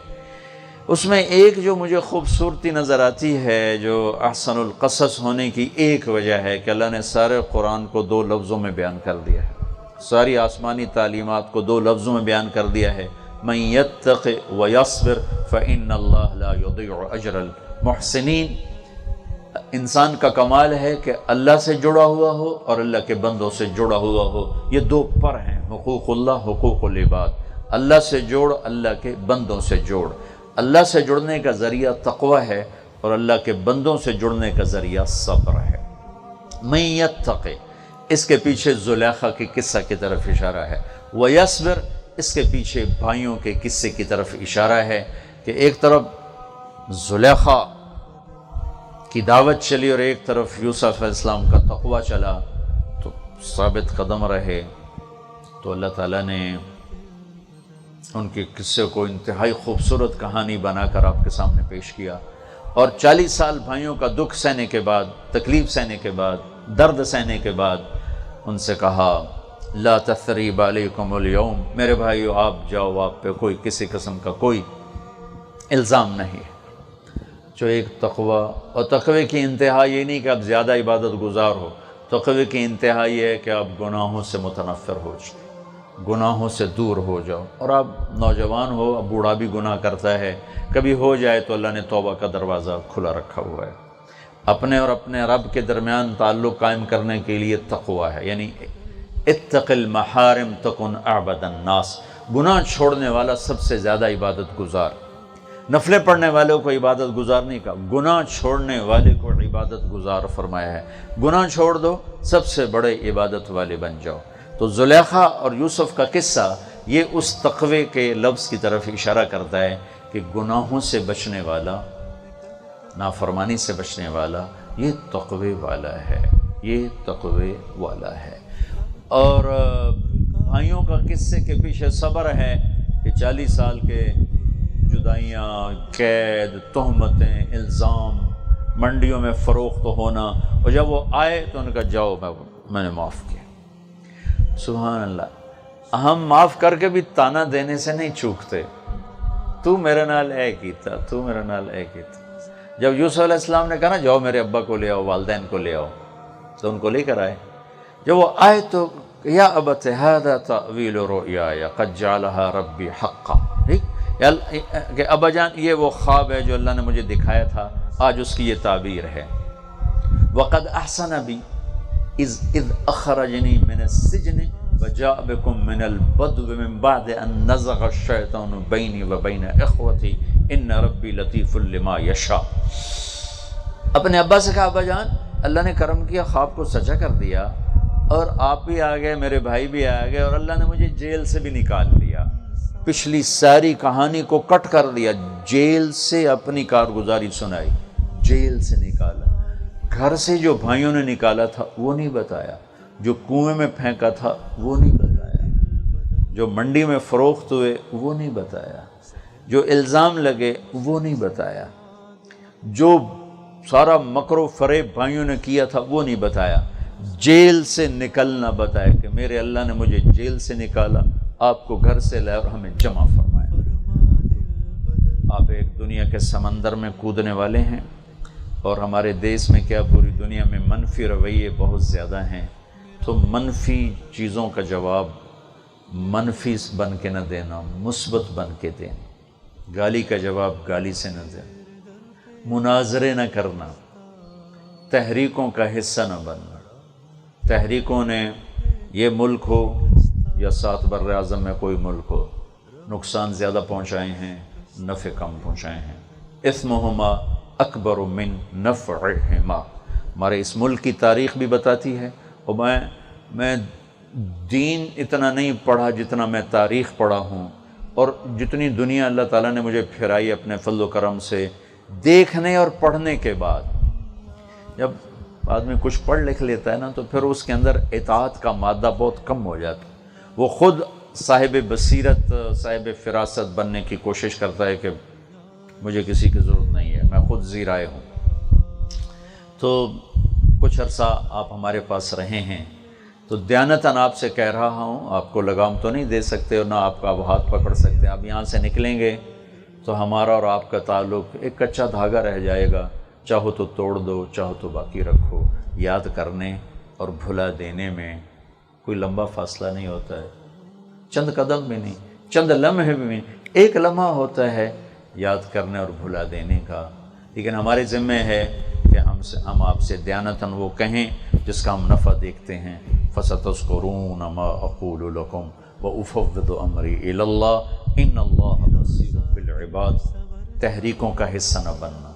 اس میں ایک جو مجھے خوبصورتی نظر آتی ہے، جو احسن القصص ہونے کی ایک وجہ ہے کہ اللہ نے سارے قرآن کو 2 لفظوں میں بیان کر دیا ہے، ساری آسمانی تعلیمات کو 2 لفظوں میں بیان کر دیا ہے، من یتق ویصبر فإن اللہ لا یضیع اجر المحسنین۔ انسان کا کمال ہے کہ اللہ سے جڑا ہوا ہو اور اللہ کے بندوں سے جڑا ہوا ہو، یہ 2 پر ہیں، حقوق اللہ، حقوق العباد۔ اللہ سے جوڑ، اللہ کے بندوں سے جوڑ۔ اللہ سے جڑنے کا ذریعہ تقوی ہے، اور اللہ کے بندوں سے جڑنے کا ذریعہ صبر ہے۔ من یتق، اس کے پیچھے زلیخا کے قصہ کی طرف اشارہ ہے، ویصبر، اس کے پیچھے بھائیوں کے قصے کی طرف اشارہ ہے، کہ ایک طرف زلیخا کی دعوت چلی اور ایک طرف یوسف علیہ السلام کا تقوی چلا، تو ثابت قدم رہے، تو اللہ تعالیٰ نے ان کے قصے کو انتہائی خوبصورت کہانی بنا کر آپ کے سامنے پیش کیا۔ اور 40 سال بھائیوں کا دکھ سہنے کے بعد، تکلیف سہنے کے بعد، درد سہنے کے بعد ان سے کہا لا تثریب علیکم اليوم، میرے بھائیو آپ جاؤ، آپ پہ کوئی کسی قسم کا کوئی الزام نہیں ہے۔ جو ایک تقوی، اور تقوی کی انتہا یہ نہیں کہ آپ زیادہ عبادت گزار ہو، تقوی کی انتہا یہ ہے کہ آپ گناہوں سے متنفر ہو جائیں، گناہوں سے دور ہو جاؤ۔ اور آپ نوجوان ہو، اب بوڑھا بھی گناہ کرتا ہے، کبھی ہو جائے تو اللہ نے توبہ کا دروازہ کھلا رکھا ہوا ہے۔ اپنے اور اپنے رب کے درمیان تعلق قائم کرنے کے لیے تقوی ہے، یعنی اتق المحارم تکن اعبد الناس۔ گناہ چھوڑنے والا سب سے زیادہ عبادت گزار، نفلیں پڑھنے والوں کو عبادت گزار نہیں کہا، گناہ چھوڑنے والے کو عبادت گزار فرمایا ہے۔ گناہ چھوڑ دو، سب سے بڑے عبادت والے بن جاؤ۔ تو زلیخا اور یوسف کا قصہ یہ اس تقوی کے لفظ کی طرف اشارہ کرتا ہے کہ گناہوں سے بچنے والا، نافرمانی سے بچنے والا، یہ تقوی والا ہے، یہ تقوی والا ہے۔ اور بھائیوں کا قصے کے پیچھے صبر ہے کہ 40 سال کے جدائیاں، قید، تہمتیں، الزام، منڈیوں میں فروخت ہونا، اور جب وہ آئے تو ان کا جاؤ میں نے معاف کیا۔ سبحان اللہ، ہم معاف کر کے بھی تانا دینے سے نہیں چوکتے، تو میرے نال اے کیتا، تو میرے نال اے کیتا۔ جب یوسف علیہ السلام نے کہا نا جاؤ میرے ابا کو لے آؤ، والدین کو لے آؤ، تو ان کو لے کر آئے۔ جب وہ آئے تو یا ابت ھذا تأویل رؤیایا قد جعلھا ربی حقا، ٹھیک کہ ابا جان یہ وہ خواب ہے جو اللہ نے مجھے دکھایا تھا، آج اس کی یہ تعبیر ہے۔ وقد احسن بی اذ اخرجنی من السجن وجاء بکم من البدو من بعد ان نزغ الشیطان بینی وبین اخوتی ان ربی لطیف لما یشاء۔ اپنے ابا سے کہا ابا جان اللہ نے کرم کیا، خواب کو سچا کر دیا، اور آپ بھی آ گئے، میرے بھائی بھی آ گئے، اور اللہ نے مجھے جیل سے بھی نکال لیا۔ پچھلی ساری کہانی کو کٹ کر دیا، جیل سے اپنی کارگزاری سنائی، جیل سے نکالا۔ گھر سے جو بھائیوں نے نکالا تھا وہ نہیں بتایا، جو کنویں میں پھینکا تھا وہ نہیں بتایا، جو منڈی میں فروخت ہوئے وہ نہیں بتایا، جو الزام لگے وہ نہیں بتایا، جو سارا مکر و فریب بھائیوں نے کیا تھا وہ نہیں بتایا، جیل سے نکلنا بتایا کہ میرے اللہ نے مجھے جیل سے نکالا، آپ کو گھر سے لائے اور ہمیں جمع فرمایا۔ آپ ایک دنیا کے سمندر میں کودنے والے ہیں، اور ہمارے دیس میں کیا پوری دنیا میں منفی رویے بہت زیادہ ہیں، تو منفی چیزوں کا جواب منفی بن کے نہ دینا، مثبت بن کے دینا۔ گالی کا جواب گالی سے نہ دینا، مناظرے نہ کرنا، تحریکوں کا حصہ نہ بننا۔ تحریکوں نے یہ ملک ہو یا 7 بر اعظم میں کوئی ملک ہو، نقصان زیادہ پہنچائے ہیں، نفع کم پہنچائے ہیں۔ اثمہما اکبر من نفعہما، ہمارے اس ملک کی تاریخ بھی بتاتی ہے، اور میں دین اتنا نہیں پڑھا جتنا میں تاریخ پڑھا ہوں، اور جتنی دنیا اللہ تعالیٰ نے مجھے پھرائی اپنے فضل و کرم سے، دیکھنے اور پڑھنے کے بعد، جب آدمی کچھ پڑھ لکھ لیتا ہے نا تو پھر اس کے اندر اطاعت کا مادہ بہت کم ہو جاتا ہے، وہ خود صاحب بصیرت، صاحب فراست بننے کی کوشش کرتا ہے کہ مجھے کسی کی ضرورت نہیں ہے، میں خود زی رائے ہوں۔ تو کچھ عرصہ آپ ہمارے پاس رہے ہیں، تو دیانتاً آپ سے کہہ رہا ہوں، آپ کو لگام تو نہیں دے سکتے اور نہ آپ کا ہاتھ پکڑ سکتے، آپ یہاں سے نکلیں گے تو ہمارا اور آپ کا تعلق ایک کچا دھاگا رہ جائے گا، چاہو تو توڑ دو، چاہو تو باقی رکھو۔ یاد کرنے اور بھلا دینے میں کوئی لمبا فاصلہ نہیں ہوتا ہے، چند قدم بھی نہیں، چند لمحے بھی نہیں، ایک لمحہ ہوتا ہے یاد کرنے اور بھلا دینے کا۔ لیکن ہمارے ذمہ ہے کہ ہم آپ سے دیانتاً وہ کہیں جس کا ہم نفع دیکھتے ہیں۔ فَسَتَذْكُرُونَ مَا أَقُولُ لَكُمْ وَأُفَوِّضُ أَمْرِي إِلَى اللَّهِ إِنَّ اللَّهَ بَصِيرٌ بِالْعِبَادِ۔ تحریکوں کا حصہ نہ بننا،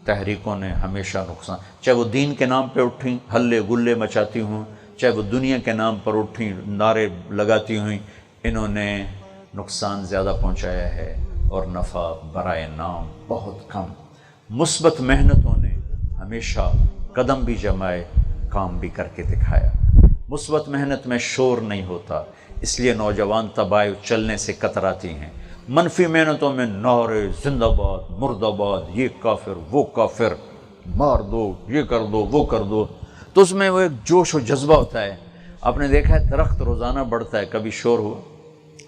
تحریکوں نے ہمیشہ نقصان، چاہے وہ دین کے نام پہ اٹھیں ہلے گلے مچاتی ہوں، چاہے وہ دنیا کے نام پر اٹھیں نعرے لگاتی ہوئیں، انہوں نے نقصان زیادہ پہنچایا ہے اور نفع برائے نام بہت کم۔ مثبت محنتوں نے ہمیشہ قدم بھی جمائے، کام بھی کر کے دکھایا۔ مثبت محنت میں شور نہیں ہوتا، اس لیے نوجوان طبائع چلنے سے کتراتی ہیں۔ منفی محنتوں میں نعرے زندہ باد، مرد آباد، یہ کافر وہ کافر، مار دو، یہ کر دو وہ کر دو، تو اس میں وہ ایک جوش و جذبہ ہوتا ہے۔ آپ نے دیکھا ہے درخت روزانہ بڑھتا ہے، کبھی شور ہوا؟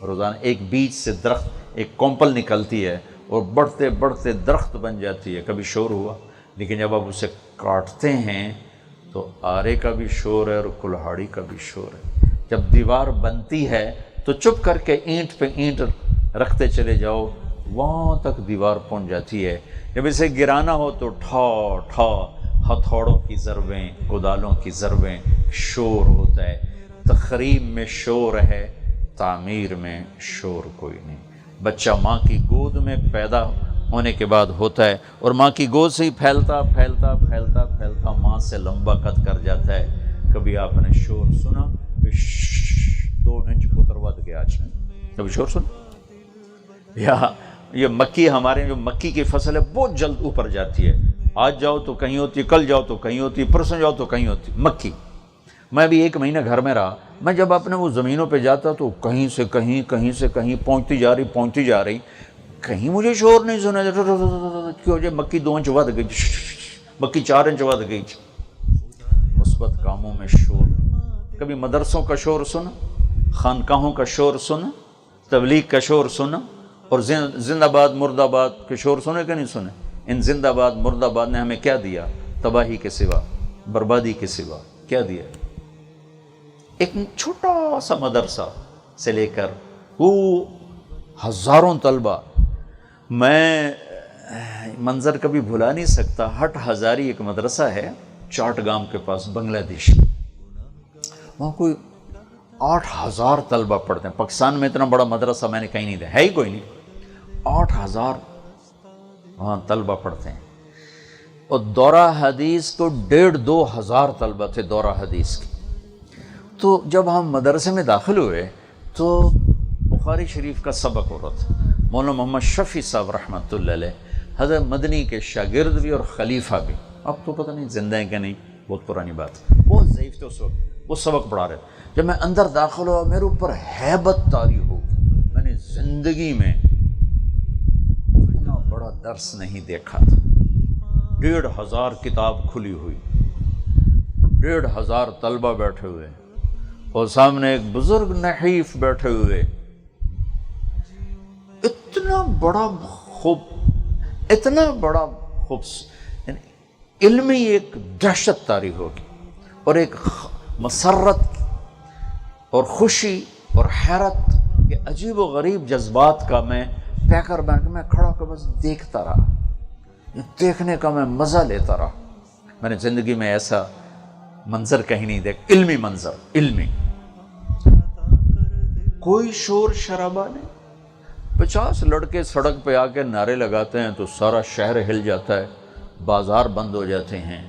روزانہ ایک بیج سے درخت ایک کونپل نکلتی ہے اور بڑھتے بڑھتے درخت بن جاتی ہے، کبھی شور ہوا؟ لیکن جب آپ اسے کاٹتے ہیں تو آرے کا بھی شور ہے اور کلہاڑی کا بھی شور ہے۔ جب دیوار بنتی ہے تو چپ کر کے اینٹ پہ اینٹ رکھتے چلے جاؤ، وہاں تک دیوار پہنچ جاتی ہے۔ جب اسے گرانا ہو تو ٹھا ٹھا ہتھوڑوں کی ضربیں، کدالوں کی ضربیں، شور ہوتا ہے۔ تخریب میں شور ہے، تعمیر میں شور کوئی نہیں۔ بچہ ماں کی گود میں پیدا ہونے کے بعد ہوتا ہے اور ماں کی گود سے ہی پھیلتا پھیلتا پھیلتا پھیلتا ماں سے لمبا قد کر جاتا ہے۔ کبھی آپ نے شور سنا 2 انچ پتر ود گیا، کبھی شور سن؟ یا یہ مکی، ہمارے جو مکی کی فصل ہے بہت جلد اوپر جاتی ہے، آج جاؤ تو کہیں ہوتی، کل جاؤ تو کہیں ہوتی، پرسوں جاؤ تو کہیں ہوتی مکی۔ میں بھی 1 مہینہ گھر میں رہا، میں جب اپنے وہ زمینوں پہ جاتا تو کہیں سے کہیں، کہیں سے کہیں پہنچتی جا رہی، کہیں مجھے شور نہیں سنا کیوں جائے، مکی 2 انچ ود گئی، مکی 4 انچ ود گئی۔ مثبت کاموں میں شور، کبھی مدرسوں کا شور سنا، خانقاہوں کا شور سنا، تبلیغ کا شور سنا، اور زندہ باد مرد آباد کے شور سنے کہ نہیں سنے؟ ان زندہ باد مرد آباد نے ہمیں کیا دیا؟ تباہی کے سوا، بربادی کے سوا کیا دیا؟ ایک چھوٹا سا مدرسہ سے لے کر وہ ہزاروں طلبہ، میں منظر کبھی بھلا نہیں سکتا۔ ہٹ ہزاری ایک مدرسہ ہے چاٹ گام کے پاس، بنگلہ دیش، وہاں کوئی 8000 طلبہ پڑھتے ہیں۔ پاکستان میں اتنا بڑا مدرسہ میں نے کہیں نہیں دیکھا، ہے ہی کوئی نہیں۔ 8000 وہاں طلبہ پڑھتے ہیں، اور دورہ حدیث کو 1500-2 ہزار طلبہ تھے دورہ حدیث کی۔ تو جب ہم مدرسے میں داخل ہوئے تو بخاری شریف کا سبق ہو رہا تھا، مولانا محمد شفیع صاحب رحمۃ اللہ علیہ، حضرت مدنی کے شاگرد بھی اور خلیفہ بھی، اب تو پتہ نہیں زندہ ہیں کہ نہیں، بہت پرانی بات، بہت ضعیف تھے اس وقت، وہ سبق پڑھا رہے تھے۔ جب میں اندر داخل ہوا میرے اوپر ہیبت طاری ہو، میں نے زندگی میں اتنا بڑا درس نہیں دیکھا تھا۔ 1500 کتاب کھلی ہوئی، 1500 طلبہ بیٹھے ہوئے، اور سامنے ایک بزرگ نحیف بیٹھے ہوئے، اتنا بڑا یعنی علمی ایک دہشت طاری ہوگی، اور ایک مسرت اور خوشی اور حیرت کے عجیب و غریب جذبات کا میں پیکر بن کے میں کھڑا ہو کے بس دیکھتا رہا، دیکھنے کا میں مزہ لیتا رہا۔ میں نے زندگی میں ایسا منظر کہیں نہیں دیکھا، علمی منظر، علمی، کوئی شور شرابہ نہیں۔ 50 لڑکے سڑک پہ آ کے نعرے لگاتے ہیں تو سارا شہر ہل جاتا ہے، بازار بند ہو جاتے ہیں۔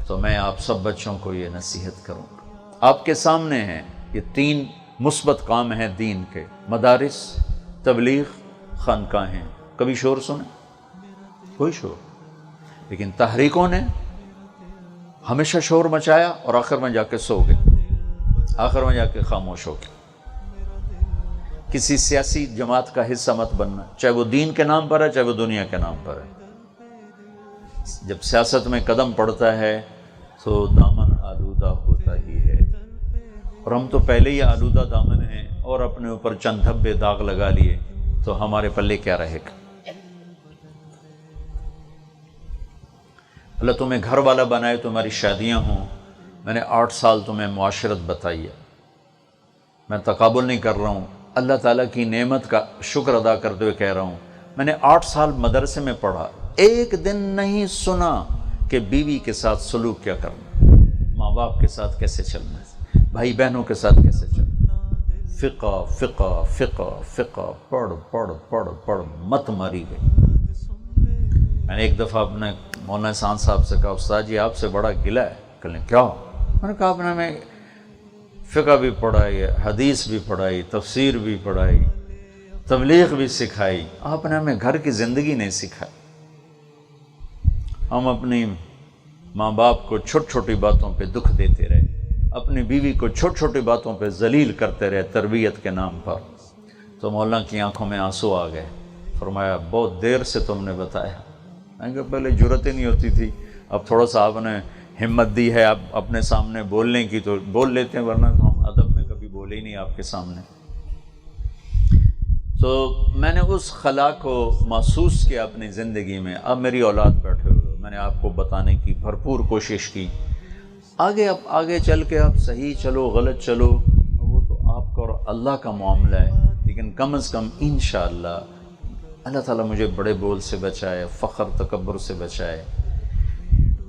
تو میں آپ سب بچوں کو یہ نصیحت کروں گا، آپ کے سامنے ہیں یہ 3 مثبت کام ہیں دین کے، مدارس، تبلیغ، خانقاہیں۔ کبھی شور سنے؟ کوئی شور، لیکن تحریکوں نے ہمیشہ شور مچایا اور آخر میں جا کے سو گئے، آخر میں جا کے خاموش ہو گئے۔ کسی سیاسی جماعت کا حصہ مت بننا، چاہے وہ دین کے نام پر ہے چاہے وہ دنیا کے نام پر ہے۔ جب سیاست میں قدم پڑتا ہے تو دامن آلودہ ہوتا ہی ہے، اور ہم تو پہلے ہی آلودہ دامن ہیں، اور اپنے اوپر چند دھبے داغ لگا لیے تو ہمارے پلے کیا رہے گا؟ اللہ تمہیں گھر والا بنائے، تمہاری شادیاں ہوں۔ میں نے 8 سال تمہیں معاشرت بتائی ہے، میں تقابل نہیں کر رہا ہوں، اللہ تعالیٰ کی نعمت کا شکر ادا کرتے ہوئے کہہ رہا ہوں۔ میں نے 8 سال مدرسے میں پڑھا، ایک دن نہیں سنا کہ بیوی کے ساتھ سلوک کیا کرنا، ماں باپ کے ساتھ کیسے چلنا ہے، بھائی بہنوں کے ساتھ کیسے چلنا۔ فقہ فقہ فقہ فقہ پڑھ پڑھ پڑھ پڑھ مت ماری گئی۔ میں نے ایک دفعہ اپنے مولانا احسان صاحب سے کہا، استاد جی آپ سے بڑا گلہ ہے۔ کہنے کیا؟ میں نے کہا آپ نے میں فقہ بھی پڑھائی، حدیث بھی پڑھائی، تفسیر بھی پڑھائی، تبلیغ بھی سکھائی، آپ نے ہمیں گھر کی زندگی نہیں سکھائی۔ ہم اپنی ماں باپ کو چھوٹی چھوٹی باتوں پہ دکھ دیتے رہے، اپنی بیوی کو چھوٹی چھوٹی باتوں پہ ذلیل کرتے رہے تربیت کے نام پر۔ تو مولانا کی آنکھوں میں آنسو آ گئے، فرمایا بہت دیر سے تم نے بتایا۔ میں نے کہا پہلے جرأت ہی نہیں ہوتی تھی، اب تھوڑا سا آپ نے ہمت دی ہے اب اپنے سامنے بولنے کی تو بول لیتے ہیں، ورنہ تو ہم ادب میں کبھی بولے ہی نہیں آپ کے سامنے۔ تو میں نے اس خلا کو محسوس کیا اپنی زندگی میں۔ اب میری اولاد بیٹھے ہوئے، میں نے آپ کو بتانے کی بھرپور کوشش کی، اب آگے چل کے آپ صحیح چلو غلط چلو وہ تو آپ کا اور اللہ کا معاملہ ہے، لیکن کم از کم انشاءاللہ اللہ تعالیٰ مجھے بڑے بول سے بچائے، فخر تکبر سے بچائے۔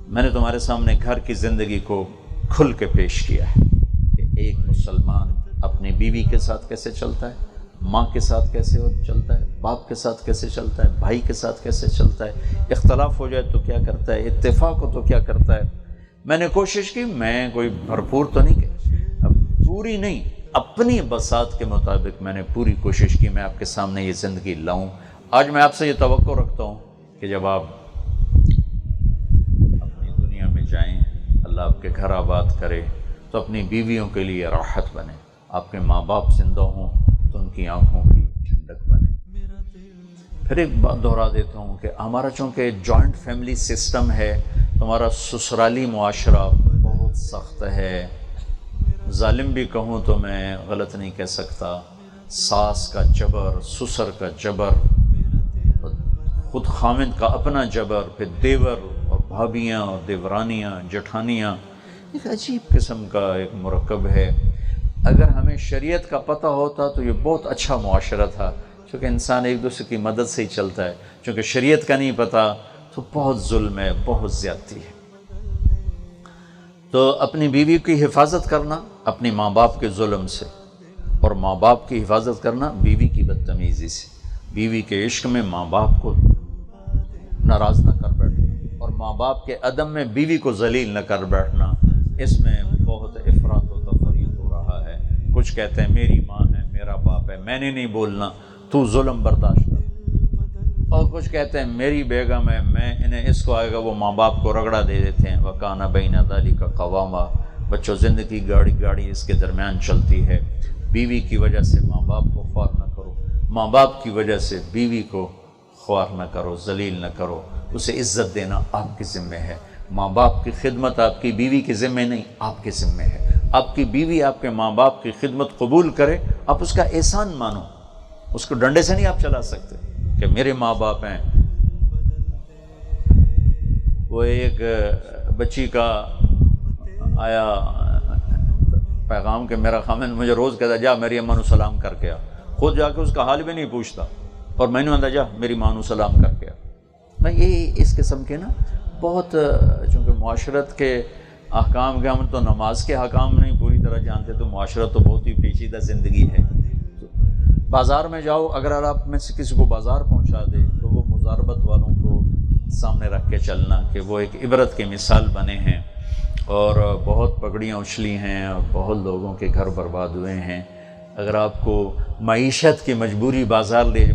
میں نے تمہارے سامنے گھر کی زندگی کو کھل کے پیش کیا ہے کہ ایک مسلمان اپنی بیوی کے ساتھ کیسے چلتا ہے، ماں کے ساتھ کیسے چلتا ہے، باپ کے ساتھ کیسے چلتا ہے، بھائی کے ساتھ کیسے چلتا ہے، اختلاف ہو جائے تو کیا کرتا ہے، اتفاق ہو تو کیا کرتا ہے۔ میں نے کوشش کی، میں کوئی بھرپور تو نہیں کہ اب پوری نہیں، اپنی بساط کے مطابق میں نے پوری کوشش کی میں آپ کے سامنے یہ زندگی لاؤں۔ آج میں آپ سے یہ توقع رکھتا ہوں کہ جب آپ اپنی دنیا میں جائیں، اللہ آپ کے گھر آباد کرے، تو اپنی بیویوں کے لیے راحت بنے، آپ کے ماں باپ زندہ ہوں تو ان کی آنکھوں کی ٹھنڈک بنے۔ پھر ایک بات دہرا دیتا ہوں کہ ہمارا چونکہ جوائنٹ فیملی سسٹم ہے تو ہمارا سسرالی معاشرہ بہت سخت ہے، ظالم بھی کہوں تو میں غلط نہیں کہہ سکتا، ساس کا جبر، سسر کا جبر، خود خامند کا اپنا جبر، پھر دیور اور بھابیاں اور دیورانیاں جٹھانیاں، ایک عجیب قسم کا ایک مرکب ہے۔ اگر ہمیں شریعت کا پتہ ہوتا تو یہ بہت اچھا معاشرہ تھا، چونکہ انسان ایک دوسرے کی مدد سے ہی چلتا ہے، چونکہ شریعت کا نہیں پتہ تو بہت ظلم ہے، بہت زیادتی ہے۔ تو اپنی بیوی کی حفاظت کرنا اپنی ماں باپ کے ظلم سے، اور ماں باپ کی حفاظت کرنا بیوی کی بدتمیزی سے، بیوی کے عشق میں ماں باپ کو ناراض نہ کر بیٹھنا، اور ماں باپ کے عدم میں بیوی کو ذلیل نہ کر بیٹھنا، اس میں بہت افراط و تفریط ہو رہا ہے۔ کچھ کہتے ہیں میری ماں ہے، میرا باپ ہے، میں نے نہیں بولنا، تو ظلم برداشت کر، اور کچھ کہتے ہیں میری بیگم ہے، میں انہیں اس کو آئے گا، وہ ماں باپ کو رگڑا دے دیتے ہیں۔ وَكَانَ بَيْنَ ذَلِكَ قَوَامًا، بچوں زندگی گاڑی اس کے درمیان چلتی ہے۔ بیوی کی وجہ سے ماں باپ کو خوار نہ کرو، ماں باپ کی وجہ سے بیوی کو خوار نہ کرو، ذلیل نہ کرو، اسے عزت دینا آپ کے ذمہ ہے۔ ماں باپ کی خدمت آپ کی بیوی کے ذمہ نہیں، آپ کے ذمہ ہے۔ آپ کی بیوی آپ کے ماں باپ کی خدمت قبول کرے، آپ اس کا احسان مانو، اس کو ڈنڈے سے نہیں آپ چلا سکتے کہ میرے ماں باپ ہیں۔ وہ ایک بچی کا آیا پیغام کہ میرا خامن مجھے روز کہتا جا میری اماں نو سلام کر کے آ، خود جا کے اس کا حال بھی نہیں پوچھتا، اور میں نے آتا جا میری ماں نو سلام کر کے آ۔ میں یہ اس قسم کے نا بہت، چونکہ معاشرت کے احکام کے، ہم تو نماز کے احکام نہیں پوری طرح جانتے، تو معاشرت تو بہت ہی پیچیدہ زندگی ہے۔ بازار میں جاؤ، اگر آپ میں سے کسی کو بازار پہنچا دے تو وہ مزاربت والوں کو سامنے رکھ کے چلنا کہ وہ ایک عبرت کی مثال بنے ہیں، اور بہت پگڑیاں اچھلی ہیں اور بہت لوگوں کے گھر برباد ہوئے ہیں۔ اگر آپ کو معیشت کی مجبوری بازار لے،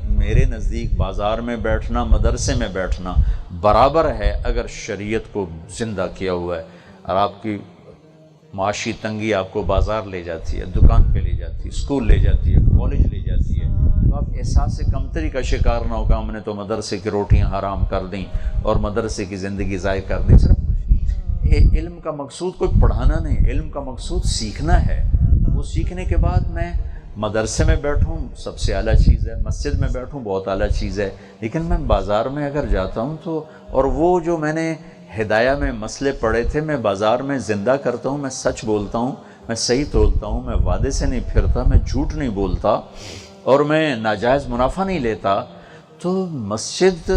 میرے نزدیک بازار میں بیٹھنا مدرسے میں بیٹھنا برابر ہے اگر شریعت کو زندہ کیا ہوا ہے، اور آپ کی معاشی تنگی آپ کو بازار لے جاتی ہے، دکان پہ لے جاتی ہے، اسکول لے جاتی ہے، کالج لے جاتی ہے، تو آپ احساس کمتری کا شکار نہ ہوگا ہم نے تو مدرسے کی روٹیاں حرام کر دیں اور مدرسے کی زندگی ضائع کر دی۔ صرف علم کا مقصود کوئی پڑھانا نہیں، علم کا مقصود سیکھنا ہے۔ وہ سیکھنے کے بعد میں مدرسے میں بیٹھوں سب سے اعلیٰ چیز ہے، مسجد میں بیٹھوں بہت اعلیٰ چیز ہے، لیکن میں بازار میں اگر جاتا ہوں تو، اور وہ جو میں نے ہدایہ میں مسئلے پڑھے تھے میں بازار میں زندہ کرتا ہوں، میں سچ بولتا ہوں، میں صحیح تولتا ہوں، میں وعدے سے نہیں پھرتا، میں جھوٹ نہیں بولتا، اور میں ناجائز منافع نہیں لیتا، تو مسجد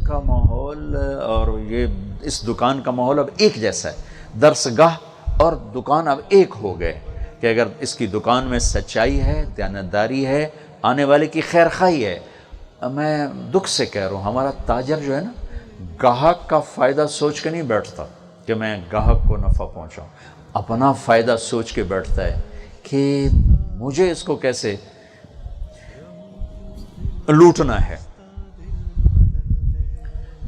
کا ماحول اور یہ اس دکان کا ماحول اب ایک جیسا ہے۔ درس گاہ اور دکان اب ایک ہو گئے کہ اگر اس کی دکان میں سچائی ہے، دیانتداری ہے، آنے والے کی خیر خواہی ہے۔ میں دکھ سے کہہ رہا ہوں، ہمارا تاجر جو ہے نا، گاہک کا فائدہ سوچ کے نہیں بیٹھتا کہ میں گاہک کو نفع پہنچاؤں، اپنا فائدہ سوچ کے بیٹھتا ہے کہ مجھے اس کو کیسے لوٹنا ہے۔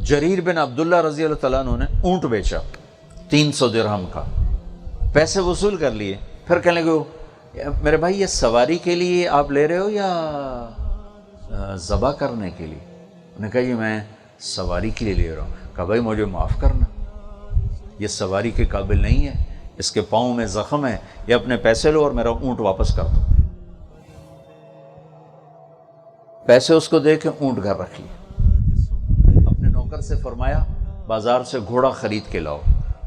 جریر بن عبداللہ رضی اللہ تعالیٰ عنہ نے اونٹ بیچا 300 درہم کا، پیسے وصول کر لیے، پھر کہنے لگے میرے بھائی یہ سواری کے لیے آپ لے رہے ہو یا ذبح کرنے کے لیے؟ انہوں نے کہا یہ میں سواری کے لیے لے رہا ہوں۔ کہا بھائی مجھے معاف کرنا، یہ سواری کے قابل نہیں ہے، اس کے پاؤں میں زخم ہے، یہ اپنے پیسے لو اور میرا اونٹ واپس کر دو۔ پیسے اس کو دے کے اونٹ گھر رکھ لیے، اپنے نوکر سے فرمایا بازار سے گھوڑا خرید کے لاؤ۔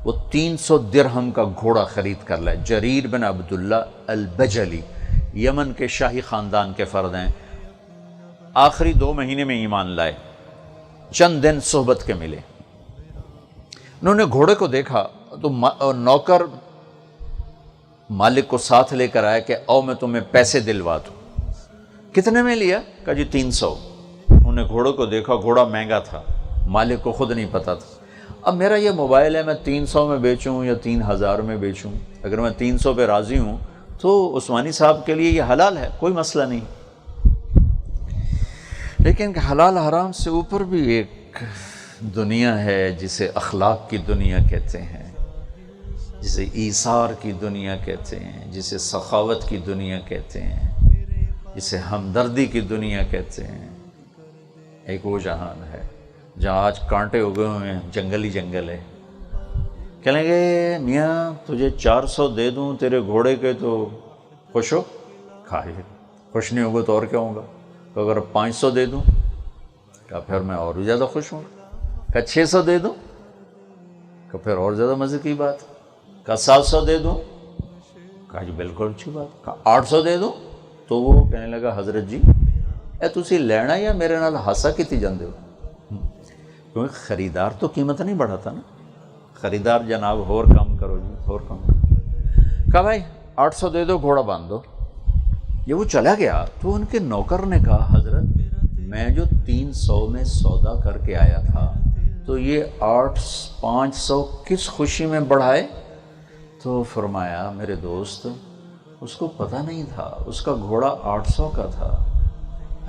وہ 300 درہم کا گھوڑا خرید کر لائے۔ جریر بن عبداللہ البجلی یمن کے شاہی خاندان کے فرد ہیں، آخری 2 مہینے میں ایمان لائے، چند دن صحبت کے ملے۔ انہوں نے گھوڑے کو دیکھا تو نوکر مالک کو ساتھ لے کر آیا کہ آؤ میں تمہیں پیسے دلوا دوں۔ کتنے میں لیا؟ کہا جی 300۔ انہوں نے گھوڑے کو دیکھا، گھوڑا مہنگا تھا، مالک کو خود نہیں پتا تھا۔ اب میرا یہ موبائل ہے، میں 300 میں بیچوں یا 3000 میں بیچوں، اگر میں 300 پہ راضی ہوں تو عثمانی صاحب کے لیے یہ حلال ہے، کوئی مسئلہ نہیں، لیکن حلال حرام سے اوپر بھی ایک دنیا ہے جسے اخلاق کی دنیا کہتے ہیں، جسے ایثار کی دنیا کہتے ہیں، جسے سخاوت کی دنیا کہتے ہیں، جسے ہمدردی کی دنیا کہتے ہیں۔ ایک وہ جہان ہے جہاں آج کانٹے اگے ہوئے ہیں، جنگل ہی جنگل ہے۔ کہیں گے میاں تجھے 400 دے دوں تیرے گھوڑے کے تو خوش ہو؟ کھائے خوش نہیں ہوگا تو اور کیا ہوگا؟ تو اگر 500 دے دوں کہا پھر میں اور بھی زیادہ خوش ہوں، کہا 600 دے دوں کہا پھر اور زیادہ مزے کی بات، کہا 700 دے دوں کہا جی بالکل اچھی بات، کہا 800 دے دوں تو وہ کہنے لگا حضرت جی اے تسی لینا یا میرے نال ہاسا کیتی جاندے ہو؟ کیونکہ خریدار تو قیمت نہیں بڑھاتا نا، خریدار جناب اور کم کرو جی اور کم کرو، کہا بھائی 800 دے دو گھوڑا باندھ دو۔ یہ وہ چلا گیا تو ان کے نوکر نے کہا حضرت میں جو 300 میں سودا کر کے آیا تھا تو یہ 500 کس خوشی میں بڑھائے؟ تو فرمایا میرے دوست اس کو پتہ نہیں تھا اس کا گھوڑا 800 کا تھا،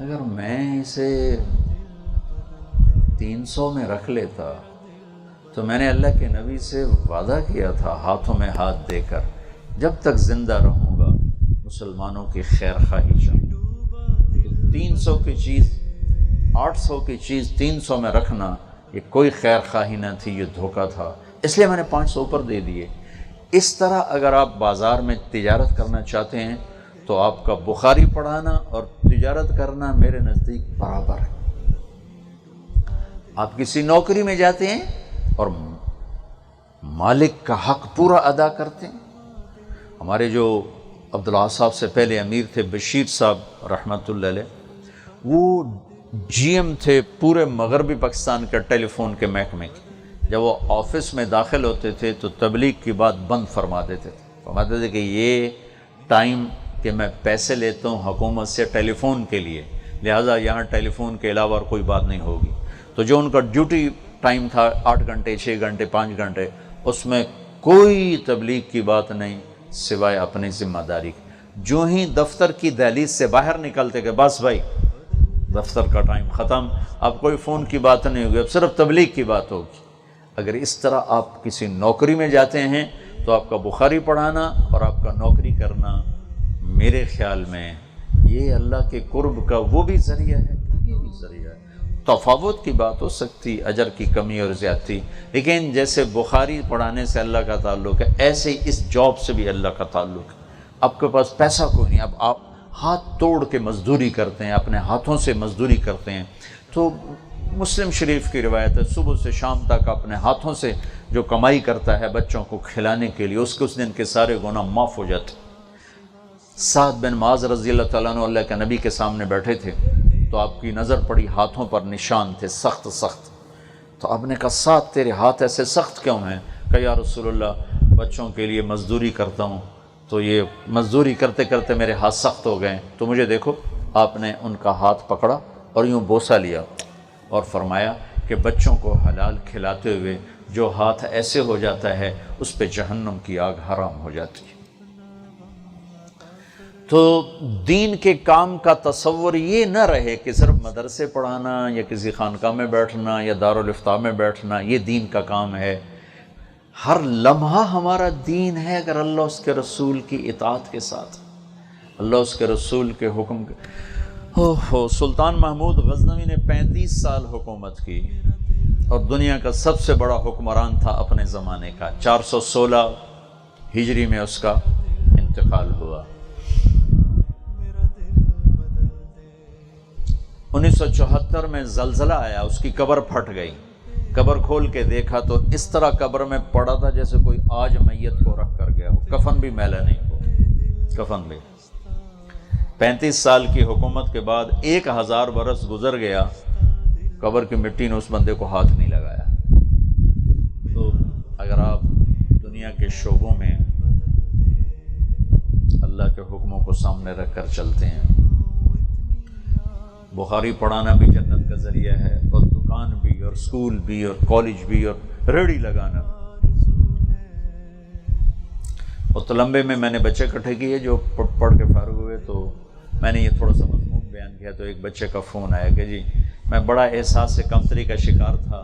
اگر میں اسے 300 میں رکھ لیتا تو میں نے اللہ کے نبی سے وعدہ کیا تھا ہاتھوں میں ہاتھ دے کر جب تک زندہ رہوں گا مسلمانوں کی خیر خواہی چاہوں، 300 کی چیز 800 کی چیز 300 میں رکھنا یہ کوئی خیر خواہی نہ تھی، یہ دھوکہ تھا، اس لیے میں نے 500 اوپر دے دیے۔ اس طرح اگر آپ بازار میں تجارت کرنا چاہتے ہیں تو آپ کا بخاری پڑھانا اور تجارت کرنا میرے نزدیک برابر ہے۔ آپ کسی نوکری میں جاتے ہیں اور مالک کا حق پورا ادا کرتے ہیں۔ ہمارے جو عبداللہ صاحب سے پہلے امیر تھے بشیر صاحب رحمۃ اللہ علیہ، وہ جی ایم تھے پورے مغربی پاکستان کے ٹیلی فون کے محکمے کے۔ جب وہ آفس میں داخل ہوتے تھے تو تبلیغ کی بات بند فرما دیتے تھے، فرماتے تھے کہ یہ ٹائم کہ میں پیسے لیتا ہوں حکومت سے ٹیلی فون کے لیے، لہٰذا یہاں ٹیلی فون کے علاوہ اور کوئی بات نہیں ہوگی۔ تو جو ان کا ڈیوٹی ٹائم تھا 8 گھنٹے 6 گھنٹے 5 گھنٹے، اس میں کوئی تبلیغ کی بات نہیں سوائے اپنی ذمہ داری۔ جو ہی دفتر کی دہلیز سے باہر نکلتے کہ بس بھائی دفتر کا ٹائم ختم، اب کوئی فون کی بات نہیں ہوگی، اب صرف تبلیغ کی بات ہوگی۔ اگر اس طرح آپ کسی نوکری میں جاتے ہیں تو آپ کا بخاری پڑھانا اور آپ کا نوکری کرنا میرے خیال میں یہ اللہ کے قرب کا وہ بھی ذریعہ ہے، یہ بھی ذریعہ ہے۔ تفاوت کی بات ہو سکتی، اجر کی کمی اور زیادتی، لیکن جیسے بخاری پڑھانے سے اللہ کا تعلق ہے ایسے ہی اس جاب سے بھی اللہ کا تعلق ہے۔ آپ کے پاس پیسہ کوئی نہیں، اب آپ ہاتھ توڑ کے مزدوری کرتے ہیں، اپنے ہاتھوں سے مزدوری کرتے ہیں۔ تو مسلم شریف کی روایت ہے صبح سے شام تک اپنے ہاتھوں سے جو کمائی کرتا ہے بچوں کو کھلانے کے لیے، اس دن کے سارے گناہ معاف ہو جاتے۔ سعد بن معاذ رضی اللہ تعالیٰ عنہ اللہ کے نبی کے سامنے بیٹھے تھے تو آپ کی نظر پڑی ہاتھوں پر نشان تھے سخت سخت، تو آپ نے کہا سعد تیرے ہاتھ ایسے سخت کیوں ہیں؟ کہ یا رسول اللہ بچوں کے لیے مزدوری کرتا ہوں تو یہ مزدوری کرتے کرتے میرے ہاتھ سخت ہو گئے، تو مجھے دیکھو۔ آپ نے ان کا ہاتھ پکڑا اور یوں بوسہ لیا اور فرمایا کہ بچوں کو حلال کھلاتے ہوئے جو ہاتھ ایسے ہو جاتا ہے اس پہ جہنم کی آگ حرام ہو جاتی ہے۔ تو دین کے کام کا تصور یہ نہ رہے کہ صرف مدرسے پڑھانا یا کسی خانقاہ میں بیٹھنا یا دارالافتاء میں بیٹھنا یہ دین کا کام ہے۔ ہر لمحہ ہمارا دین ہے اگر اللہ اس کے رسول کی اطاعت کے ساتھ، اللہ اس کے رسول کے حکم کے۔ سلطان محمود غزنوی نے 35 سال حکومت کی اور دنیا کا سب سے بڑا حکمران تھا اپنے زمانے کا۔ 416 ہجری میں اس کا انتقال ہوا۔ 1974 میں زلزلہ آیا، اس کی قبر پھٹ گئی، قبر کھول کے دیکھا تو اس طرح قبر میں پڑا تھا جیسے کوئی آج میت کو رکھ کر گیا ہو، کفن بھی میلا نہیں ہو، کفن بھی۔ 35 سال کی حکومت کے بعد 1000 برس گزر گیا، قبر کی مٹی نے اس بندے کو ہاتھ نہیں لگایا۔ تو اگر آپ دنیا کے شعبوں میں اللہ کے حکموں کو سامنے رکھ کر چلتے ہیں، بخاری پڑھانا بھی جنت کا ذریعہ ہے، اور دکان بھی اور اسکول بھی اور کالج بھی اور ریڑھی لگانا، اور تلمبے میں نے بچے اکٹھے کیے جو پڑھ کے فارغ ہوئے، تو میں نے یہ تھوڑا سا مضمون بیان کیا، تو ایک بچے کا فون آیا کہ جی میں بڑا احساس کمتری کا شکار تھا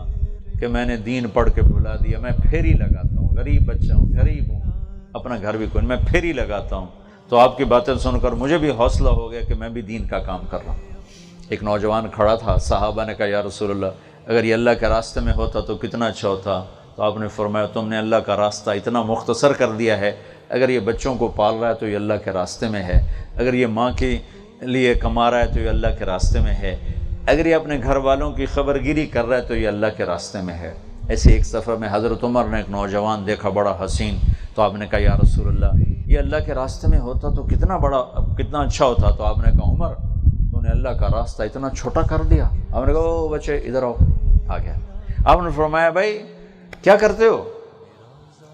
کہ میں نے دین پڑھ کے بھلا دیا، میں پھیری لگاتا ہوں، غریب بچہ ہوں، غریب ہوں، اپنا گھر بھی کوئی، میں پھیری لگاتا ہوں، تو آپ کی باتیں سن کر مجھے بھی حوصلہ ہو گیا کہ میں بھی دین کا کام کر رہا ہوں۔ ایک نوجوان کھڑا تھا، صحابہ نے کہا یا رسول اللہ اگر یہ اللہ کے راستے میں ہوتا تو کتنا اچھا ہوتا، تو آپ نے فرمایا تم نے اللہ کا راستہ اتنا مختصر کر دیا ہے، اگر یہ بچوں کو پال رہا ہے تو یہ اللہ کے راستے میں ہے، اگر یہ ماں کے لیے کما رہا ہے تو یہ اللہ کے راستے میں ہے، اگر یہ اپنے گھر والوں کی خبر گیری کر رہا ہے تو یہ اللہ کے راستے میں ہے۔ ایسے ایک سفر میں حضرت عمر نے ایک نوجوان دیکھا بڑا حسین، تو آپ نے کہا یا رسول اللہ یہ اللہ کے راستے میں ہوتا تو کتنا اچھا ہوتا، تو آپ نے کہا عمر تو نے اللہ کا راستہ اتنا چھوٹا کر دیا۔ آپ نے کہا او بچے ادھر آؤ، آ گیا۔ آپ نے فرمایا بھائی کیا کرتے ہو؟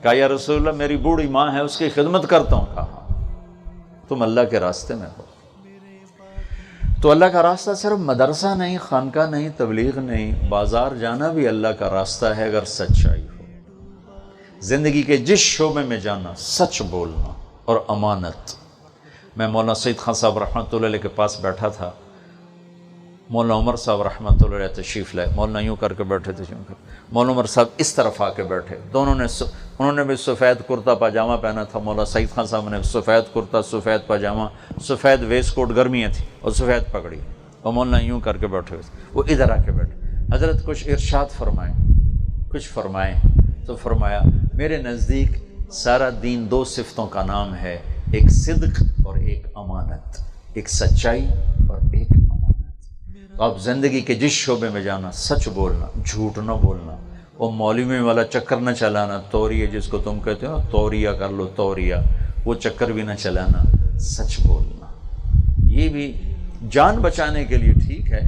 کہا یا رسول اللہ میری بوڑھی ماں ہے اس کی خدمت کرتا ہوں۔ کہا ہاں تم اللہ کے راستے میں ہو۔ تو اللہ کا راستہ صرف مدرسہ نہیں، خانقاہ نہیں، تبلیغ نہیں، بازار جانا بھی اللہ کا راستہ ہے اگر سچائی ہو۔ زندگی کے جس شعبے میں جانا، سچ بولنا اور امانت۔ میں مولانا سید خان صاحب رحمۃ اللہ علیہ کے پاس بیٹھا تھا، مولانا عمر صاحب رحمۃ اللہ علیہ تشریف لائے، مولانا یوں کر کے بیٹھے تھے، مولانا عمر صاحب اس طرف آ کے بیٹھے، انہوں نے بھی سفید کرتا پاجامہ پہنا تھا، مولانا سعید خان صاحب نے سفید کرتا، سفید پاجامہ، سفید ویسٹ کوٹ، گرمیاں تھیں، اور سفید پگڑی، اور مولانا یوں کر کے بیٹھے ہوئے، وہ ادھر آ کے بیٹھے۔ حضرت کچھ ارشاد فرمائیں، کچھ فرمائیں، تو فرمایا میرے نزدیک سارا دین دو صفتوں کا نام ہے، ایک صدق اور ایک امانت، ایک سچائی اور ایک امانت۔ تو آپ زندگی کے جس شعبے میں جانا، سچ بولنا، جھوٹ نہ بولنا، وہ مولوی والا چکر نہ چلانا، توریہ جس کو تم کہتے ہو نا، توریہ کر لو، توریہ، وہ چکر بھی نہ چلانا، سچ بولنا۔ یہ بھی جان بچانے کے لیے ٹھیک ہے،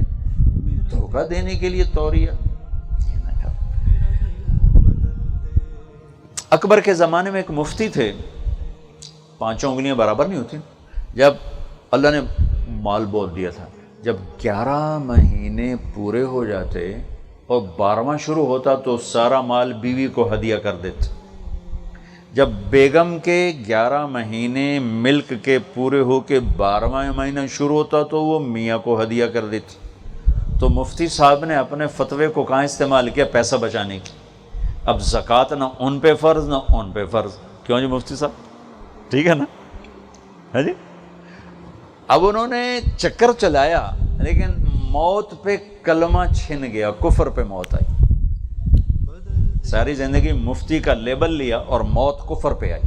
دھوکہ دینے کے لیے توریہ یہ نہ کر۔ اکبر کے زمانے میں ایک مفتی تھے، 5 انگلیاں برابر نہیں ہوتی، جب اللہ نے مال بہت دیا تھا، جب 11 مہینے پورے ہو جاتے اور 12واں شروع ہوتا تو سارا مال بیوی کو ہدیہ کر دیتے۔ جب بیگم کے 11 مہینے ملک کے پورے ہو کے 12واں مہینہ شروع ہوتا تو وہ میاں کو ہدیہ کر دیتے۔ تو مفتی صاحب نے اپنے فتوے کو کہاں استعمال کیا؟ پیسہ بچانے کی۔ اب زکوٰۃ نہ ان پہ فرض نہ ان پہ فرض، کیوں جی مفتی صاحب؟ ٹھیک ہے نا؟ ہے جی؟ اب انہوں نے چکر چلایا، لیکن موت پہ کلمہ چھن گیا، کفر پہ موت آئی۔ ساری زندگی مفتی کا لیبل لیا اور موت کفر پہ آئی۔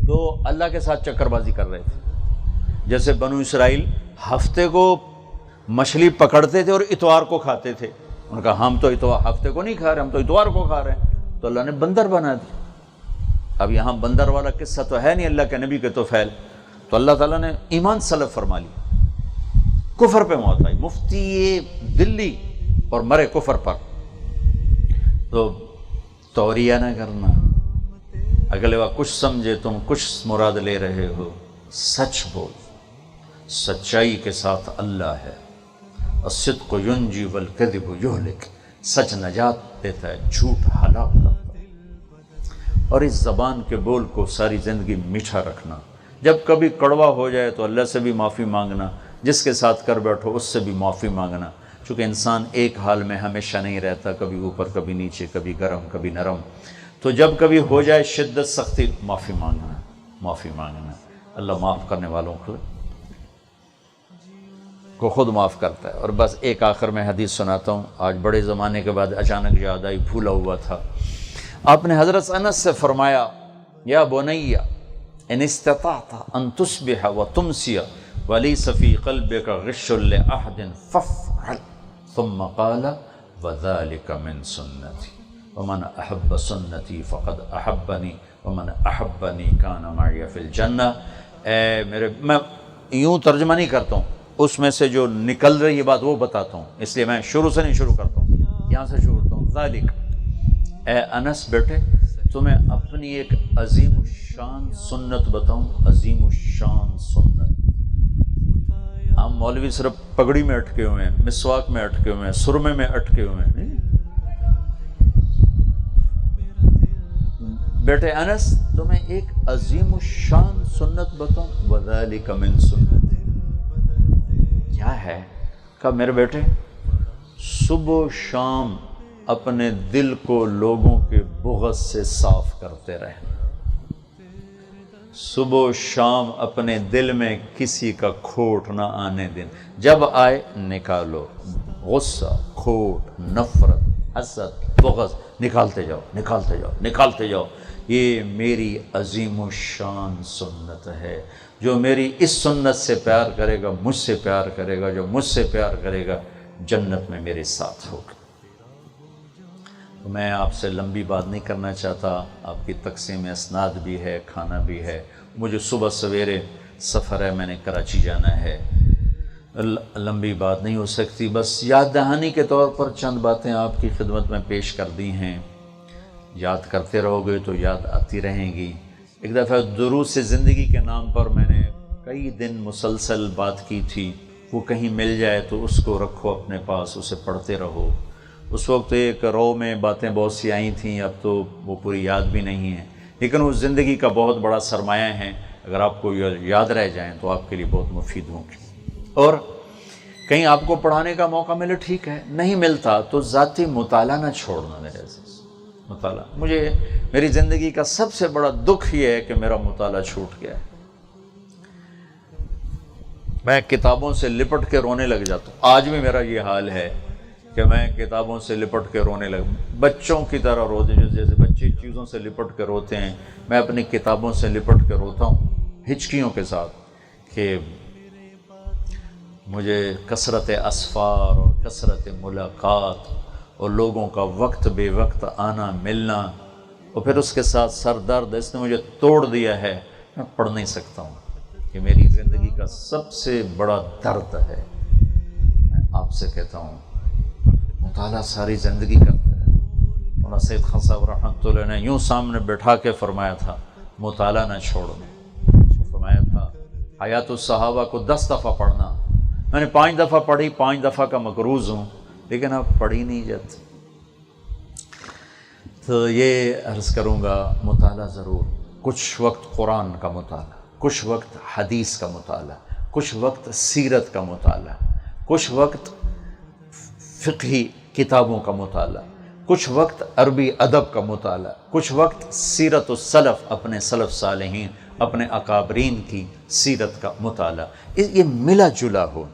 تو اللہ کے ساتھ چکر بازی کر رہے تھے، جیسے بنو اسرائیل ہفتے کو مچھلی پکڑتے تھے اور اتوار کو کھاتے تھے۔ ان کا ہم تو ہفتے کو نہیں کھا رہے، ہم تو اتوار کو کھا رہے ہیں، تو اللہ نے بندر بنا دیا۔ اب یہاں بندر والا قصہ تو ہے نہیں اللہ کے نبی کے توفیل، تو اللہ تعالیٰ نے ایمان سلب فرما لی، کفر پہ موت آئی، مفتی دلی اور مرے کفر پر۔ تو توریہ نہ کرنا، اگلے وقت کچھ سمجھے تم کچھ مراد لے رہے ہو، سچ بول، سچائی کے ساتھ اللہ ہے۔ الصدق ینجی والکذب یہلک، سچ نجات دیتا ہے، جھوٹ ہلاک کرتا ہے۔ اور اس زبان کے بول کو ساری زندگی میٹھا رکھنا، جب کبھی کڑوا ہو جائے تو اللہ سے بھی معافی مانگنا، جس کے ساتھ کر بیٹھو اس سے بھی معافی مانگنا، چونکہ انسان ایک حال میں ہمیشہ نہیں رہتا، کبھی اوپر کبھی نیچے، کبھی گرم کبھی نرم۔ تو جب کبھی ہو جائے شدت سختی، معافی مانگنا، معافی مانگنا۔ اللہ معاف کرنے والوں کو خود معاف کرتا ہے۔ اور بس ایک آخر میں حدیث سناتا ہوں، آج بڑے زمانے کے بعد اچانک یاد آئی، بھولا ہوا تھا۔ آپ نے حضرت انس سے فرمایا یا بنی ان استطعت ان تصبح وتمسی ولیس فی قلبک غش لأحد فافعل، ثم قال وذلك من سنتی ومن احب سنتی فقد احبنی ومن احبنی کان معی فی الجنہ۔ اے میرے، میں یوں ترجمہ نہیں کرتا ہوں، اس میں سے جو نکل رہی بات وہ بتاتا ہوں، اس لیے میں شروع سے نہیں شروع کرتا ہوں، یہاں سے شروع کرتا ہوں۔ ذالک، اے انس بیٹے تمہیں اپنی ایک عظیم الشان سنت بتاؤں، عظیم الشان سنت۔ ہم مولوی صرف پگڑی میں اٹکے ہوئے ہیں، مسواک میں اٹکے ہوئے ہیں، سرمے میں اٹکے ہوئے ہیں۔ بیٹے انس تمہیں ایک عظیم الشان سنت بتاؤں، وذالک من سنت، کیا ہے؟ کہا میرے بیٹے صبح و شام اپنے دل کو لوگوں کے بغض سے صاف کرتے رہنا، صبح و شام اپنے دل میں کسی کا کھوٹ نہ آنے دیں، جب آئے نکالو، غصہ، کھوٹ، نفرت، حسد، بغض نکالتے جاؤ نکالتے جاؤ نکالتے جاؤ۔ یہ میری عظیم الشان سنت ہے، جو میری اس سنت سے پیار کرے گا مجھ سے پیار کرے گا، جو مجھ سے پیار کرے گا جنت میں میرے ساتھ ہوگا۔ میں آپ سے لمبی بات نہیں کرنا چاہتا، آپ کی تقسیم اسناد بھی ہے، کھانا بھی ہے، مجھے صبح سویرے سفر ہے، میں نے کراچی جانا ہے، لمبی بات نہیں ہو سکتی، بس یاد دہانی کے طور پر چند باتیں آپ کی خدمت میں پیش کر دی ہیں، یاد کرتے رہو گے تو یاد آتی رہیں گی۔ ایک دفعہ دروس زندگی کے نام پر میں نے کئی دن مسلسل بات کی تھی، وہ کہیں مل جائے تو اس کو رکھو اپنے پاس، اسے پڑھتے رہو۔ اس وقت ایک رو میں باتیں بہت سی آئی تھیں، اب تو وہ پوری یاد بھی نہیں ہیں، لیکن وہ زندگی کا بہت بڑا سرمایہ ہے، اگر آپ کو یاد رہ جائیں تو آپ کے لیے بہت مفید ہوں گی۔ اور کہیں آپ کو پڑھانے کا موقع ملے ٹھیک ہے، نہیں ملتا تو ذاتی مطالعہ نہ چھوڑنا میرے عزیز، مطالعہ۔ مجھے میری زندگی کا سب سے بڑا دکھ یہ ہے کہ میرا مطالعہ چھوٹ گیا ہے، میں کتابوں سے لپٹ کے رونے لگ جاتا ہوں، آج بھی میرا یہ حال ہے کہ میں کتابوں سے لپٹ کے رونے لگ، بچوں کی طرح روتے ہیں، جیسے بچے چیزوں سے لپٹ کے روتے ہیں، میں اپنی کتابوں سے لپٹ کے روتا ہوں ہچکیوں کے ساتھ، کہ مجھے کثرت اسفار اور کثرت ملاقات اور لوگوں کا وقت بے وقت آنا ملنا، اور پھر اس کے ساتھ سر درد، اس نے مجھے توڑ دیا ہے، میں پڑھ نہیں سکتا ہوں، یہ میری زندگی کا سب سے بڑا درد ہے۔ میں آپ سے کہتا ہوں مطالعہ ساری زندگی کرتا ہے۔ مولانا سید خان صاحب رحمۃ اللہ نے یوں سامنے بٹھا کے فرمایا تھا مطالعہ نہ چھوڑنا، فرمایا تھا حیات الصحابہ کو 10 دفعہ پڑھنا، میں نے 5 دفعہ پڑھی، 5 دفعہ کا مقروض ہوں، لیکن اب پڑھی نہیں جاتی۔ تو یہ عرض کروں گا مطالعہ ضرور، کچھ وقت قرآن کا مطالعہ، کچھ وقت حدیث کا مطالعہ، کچھ وقت سیرت کا مطالعہ، کچھ وقت فقہی کتابوں کا مطالعہ، کچھ وقت عربی ادب کا مطالعہ، کچھ وقت سیرت السلف، اپنے سلف صالحین، اپنے اکابرین کی سیرت کا مطالعہ، یہ ملا جلا ہو۔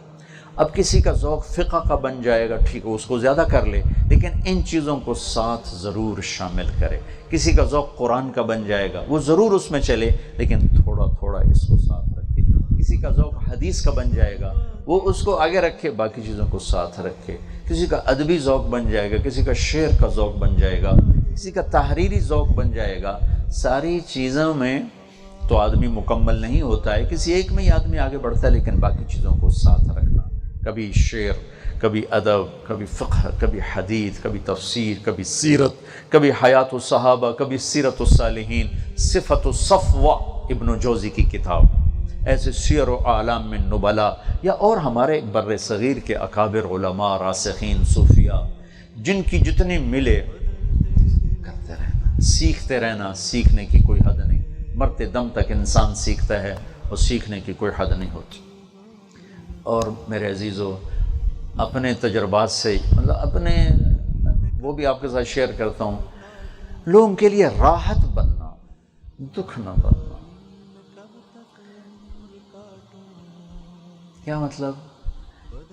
اب کسی کا ذوق فقہ کا بن جائے گا ٹھیک ہے، اس کو زیادہ کر لے، لیکن ان چیزوں کو ساتھ ضرور شامل کرے۔ کسی کا ذوق قرآن کا بن جائے گا، وہ ضرور اس میں چلے، لیکن تھوڑا تھوڑا اس کو ساتھ رکھے۔ کسی کا ذوق حدیث کا بن جائے گا، وہ اس کو آگے رکھے، باقی چیزوں کو ساتھ رکھے۔ کسی کا ادبی ذوق بن جائے گا، کسی کا شعر کا ذوق بن جائے گا، کسی کا تحریری ذوق بن جائے گا۔ ساری چیزوں میں تو آدمی مکمل نہیں ہوتا ہے، کسی ایک میں ہی آدمی آگے بڑھتا ہے، لیکن باقی چیزوں کو ساتھ رکھنا، کبھی شعر، کبھی ادب، کبھی فقہ، کبھی حدیث، کبھی تفسیر، کبھی سیرت، کبھی حیات الصحابہ، کبھی سیرت الصالحین، صفت الصفوہ ابن جوزی کی کتاب، ایسے سیر و اعلام من نبلا، یا اور ہمارے بر صغیر کے اکابر علماء، راسخین، صوفیاء، جن کی جتنی ملے کرتے رہنا، سیکھتے رہنا، سیکھنے کی کوئی حد نہیں، مرتے دم تک انسان سیکھتا ہے اور سیکھنے کی کوئی حد نہیں ہوتی۔ اور میرے عزیزو اپنے تجربات سے، مطلب اپنے وہ بھی آپ کے ساتھ شیئر کرتا ہوں، لوگوں کے لیے راحت بننا، دکھ نہ بننا۔ کیا مطلب؟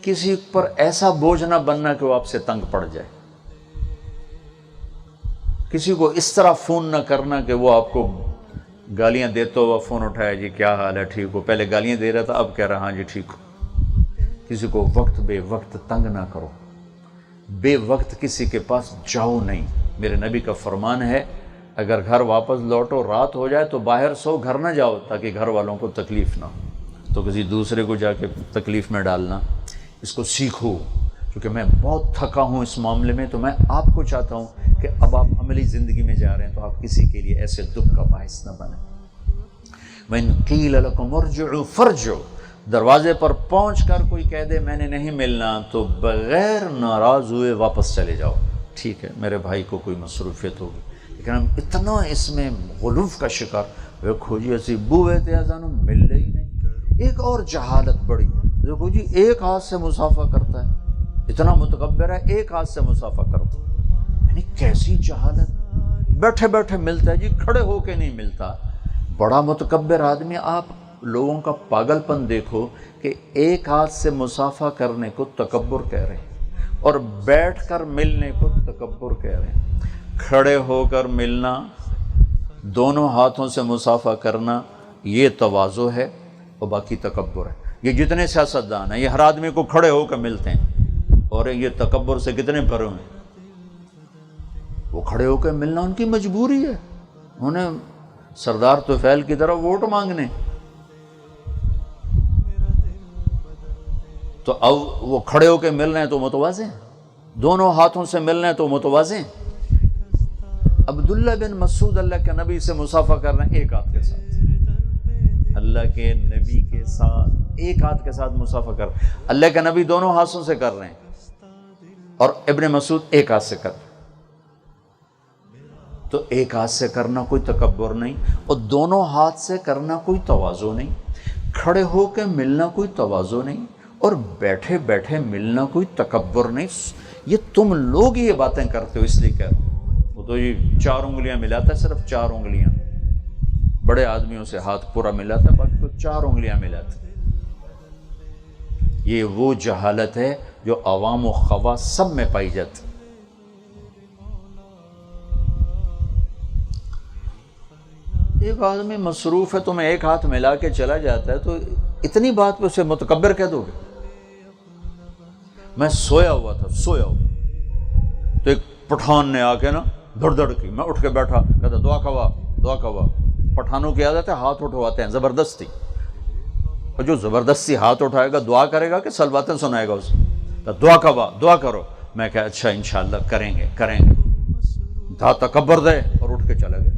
کسی پر ایسا بوجھ نہ بننا کہ وہ آپ سے تنگ پڑ جائے، کسی کو اس طرح فون نہ کرنا کہ وہ آپ کو گالیاں دیتا ہوا فون اٹھایا، جی کیا حال ہے، ٹھیک ہو، پہلے گالیاں دے رہا تھا اب کہہ رہا ہاں جی ٹھیک ہو۔ کسی کو وقت بے وقت تنگ نہ کرو، بے وقت کسی کے پاس جاؤ نہیں۔ میرے نبی کا فرمان ہے اگر گھر واپس لوٹو رات ہو جائے تو باہر سو، گھر نہ جاؤ تاکہ گھر والوں کو تکلیف نہ ہو، تو کسی دوسرے کو جا کے تکلیف میں ڈالنا۔ اس کو سیکھو، کیونکہ میں بہت تھکا ہوں اس معاملے میں، تو میں آپ کو چاہتا ہوں کہ اب آپ عملی زندگی میں جا رہے ہیں تو آپ کسی کے لیے ایسے دکھ کا باعث نہ بنیں۔ وَإِن قِيلَ لَكُمُ ارْجِعُوا فَارْجِعُوا، دروازے پر پہنچ کر کوئی کہہ دے میں نے نہیں ملنا تو بغیر ناراض ہوئے واپس چلے جاؤ، ٹھیک ہے میرے بھائی کو کوئی مصروفیت ہوگی، لیکن ہم اتنا اس میں غلوف کا شکار، دیکھو جی اسی بوے تے ازانو مل ہی نہیں۔ ایک اور جہالت بڑی، دیکھو جی ایک ہاتھ سے مسافہ کرتا ہے، اتنا متکبر ہے، ایک ہاتھ سے مسافہ کرتا ہے، یعنی کیسی جہالت، بیٹھے بیٹھے ملتا ہے جی، کھڑے ہو کے نہیں ملتا۔ بڑا متکبر آدمی، آپ لوگوں کا پاگل پن دیکھو کہ ایک ہاتھ سے مسافہ کرنے کو تکبر کہہ رہے ہیں اور بیٹھ کر ملنے کو تکبر کہہ رہے ہیں۔ کھڑے ہو کر ملنا، دونوں ہاتھوں سے مسافہ کرنا، یہ تواضع ہے اور باقی تکبر ہے۔ یہ جتنے سیاستدان ہیں یہ ہر آدمی کو کھڑے ہو کر ملتے ہیں، اور یہ تکبر سے کتنے بھرے ہیں۔ وہ کھڑے ہو کے ملنا ان کی مجبوری ہے، انہیں سردار طفیل کی طرح ووٹ مانگنے، تو اب وہ کھڑے ہو کے مل رہے ہیں تو متواضع ہیں، دونوں ہاتھوں سے مل رہے ہیں تو متواضع ہیں۔ عبداللہ بن مسعود اللہ کے نبی سے مسافہ کر رہے ہیں ایک ہاتھ کے ساتھ، اللہ کے نبی کے ساتھ ایک ہاتھ کے ساتھ مسافہ کر رہے ہیں۔ اللہ کے نبی دونوں ہاتھوں سے کر رہے ہیں اور ابن مسعود ایک ہاتھ سے کر رہے ہیں، تو ایک ہاتھ سے کرنا کوئی تکبر نہیں، اور دونوں ہاتھ سے کرنا کوئی تواضع نہیں، کھڑے ہو کے ملنا کوئی تواضع نہیں، اور بیٹھے بیٹھے ملنا کوئی تکبر نہیں۔ یہ تم لوگ یہ باتیں کرتے ہو اس لیے کہہ رہے ہو۔ وہ تو یہ 4 انگلیاں ملاتا ہے، صرف 4 انگلیاں، بڑے آدمیوں سے ہاتھ پورا ملاتا ہے، باقی تو 4 انگلیاں ملاتا ہے۔ یہ وہ جہالت ہے جو عوام و خواص سب میں پائی جاتی۔ ایک آدمی مصروف ہے، تمہیں ایک ہاتھ ملا کے چلا جاتا ہے، تو اتنی بات پہ اسے متکبر کہہ دو گے؟ میں سویا ہوا تھا، سویا ہوا، تو ایک پٹھان نے آ کے نا دھڑ دھڑ کی، میں اٹھ کے بیٹھا، کہتا دعا کوا دعا کوا۔ پٹھانوں کی عادت ہے ہاتھ اٹھواتے ہیں زبردستی، اور جو زبردستی ہاتھ اٹھائے گا دعا کرے گا کہ سلواتیں سنائے گا اسے، تو دعا کوا دعا کرو۔ میں کہا اچھا انشاءاللہ کریں گے کریں گے، تھا تکبر دے، اور اٹھ کے چلے گئے۔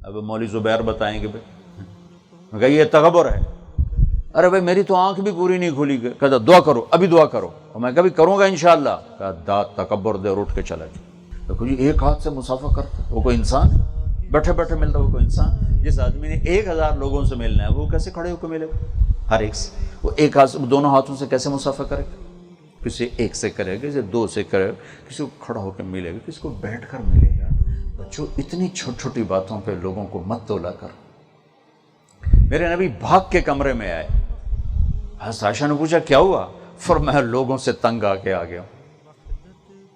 اب مولوی زبیر بتائیں گے بھائی، میں کہا یہ تکبر ہے۔ ارے بھائی میری تو آنکھ بھی پوری نہیں کھلی، کہتا دعا کرو ابھی دعا کرو، اور میں کبھی کروں گا انشاءاللہ، کہا داد تکبر دے، اور اٹھ کے چلا گیا۔ دیکھو جی ایک ہاتھ سے مسافہ کرتا، وہ کوئی انسان ہے؟ بیٹھے بیٹھے ملتا وہ کوئی انسان؟ جس آدمی نے 1000 لوگوں سے ملنا ہے وہ کیسے کھڑے ہو کے ملے گا ہر ایک سے؟ وہ ایک ہاتھ سے، دونوں ہاتھوں سے کیسے مسافہ کرے گا؟ کسی ایک سے کرے گا، کسی 2 سے کرے گا، کسی کو کھڑا ہو کے ملے گا، کسی کو بیٹھ کر ملے گا۔ بچوں اتنی چھوٹی چھوٹی باتوں پہ لوگوں کو مت تولا کر۔ میرے نبی بھاگ کے کمرے میں آئے، حضرت عائشہ نے پوچھا کیا ہوا؟ فرمایا لوگوں سے تنگ آ کے آ گیا ہوں،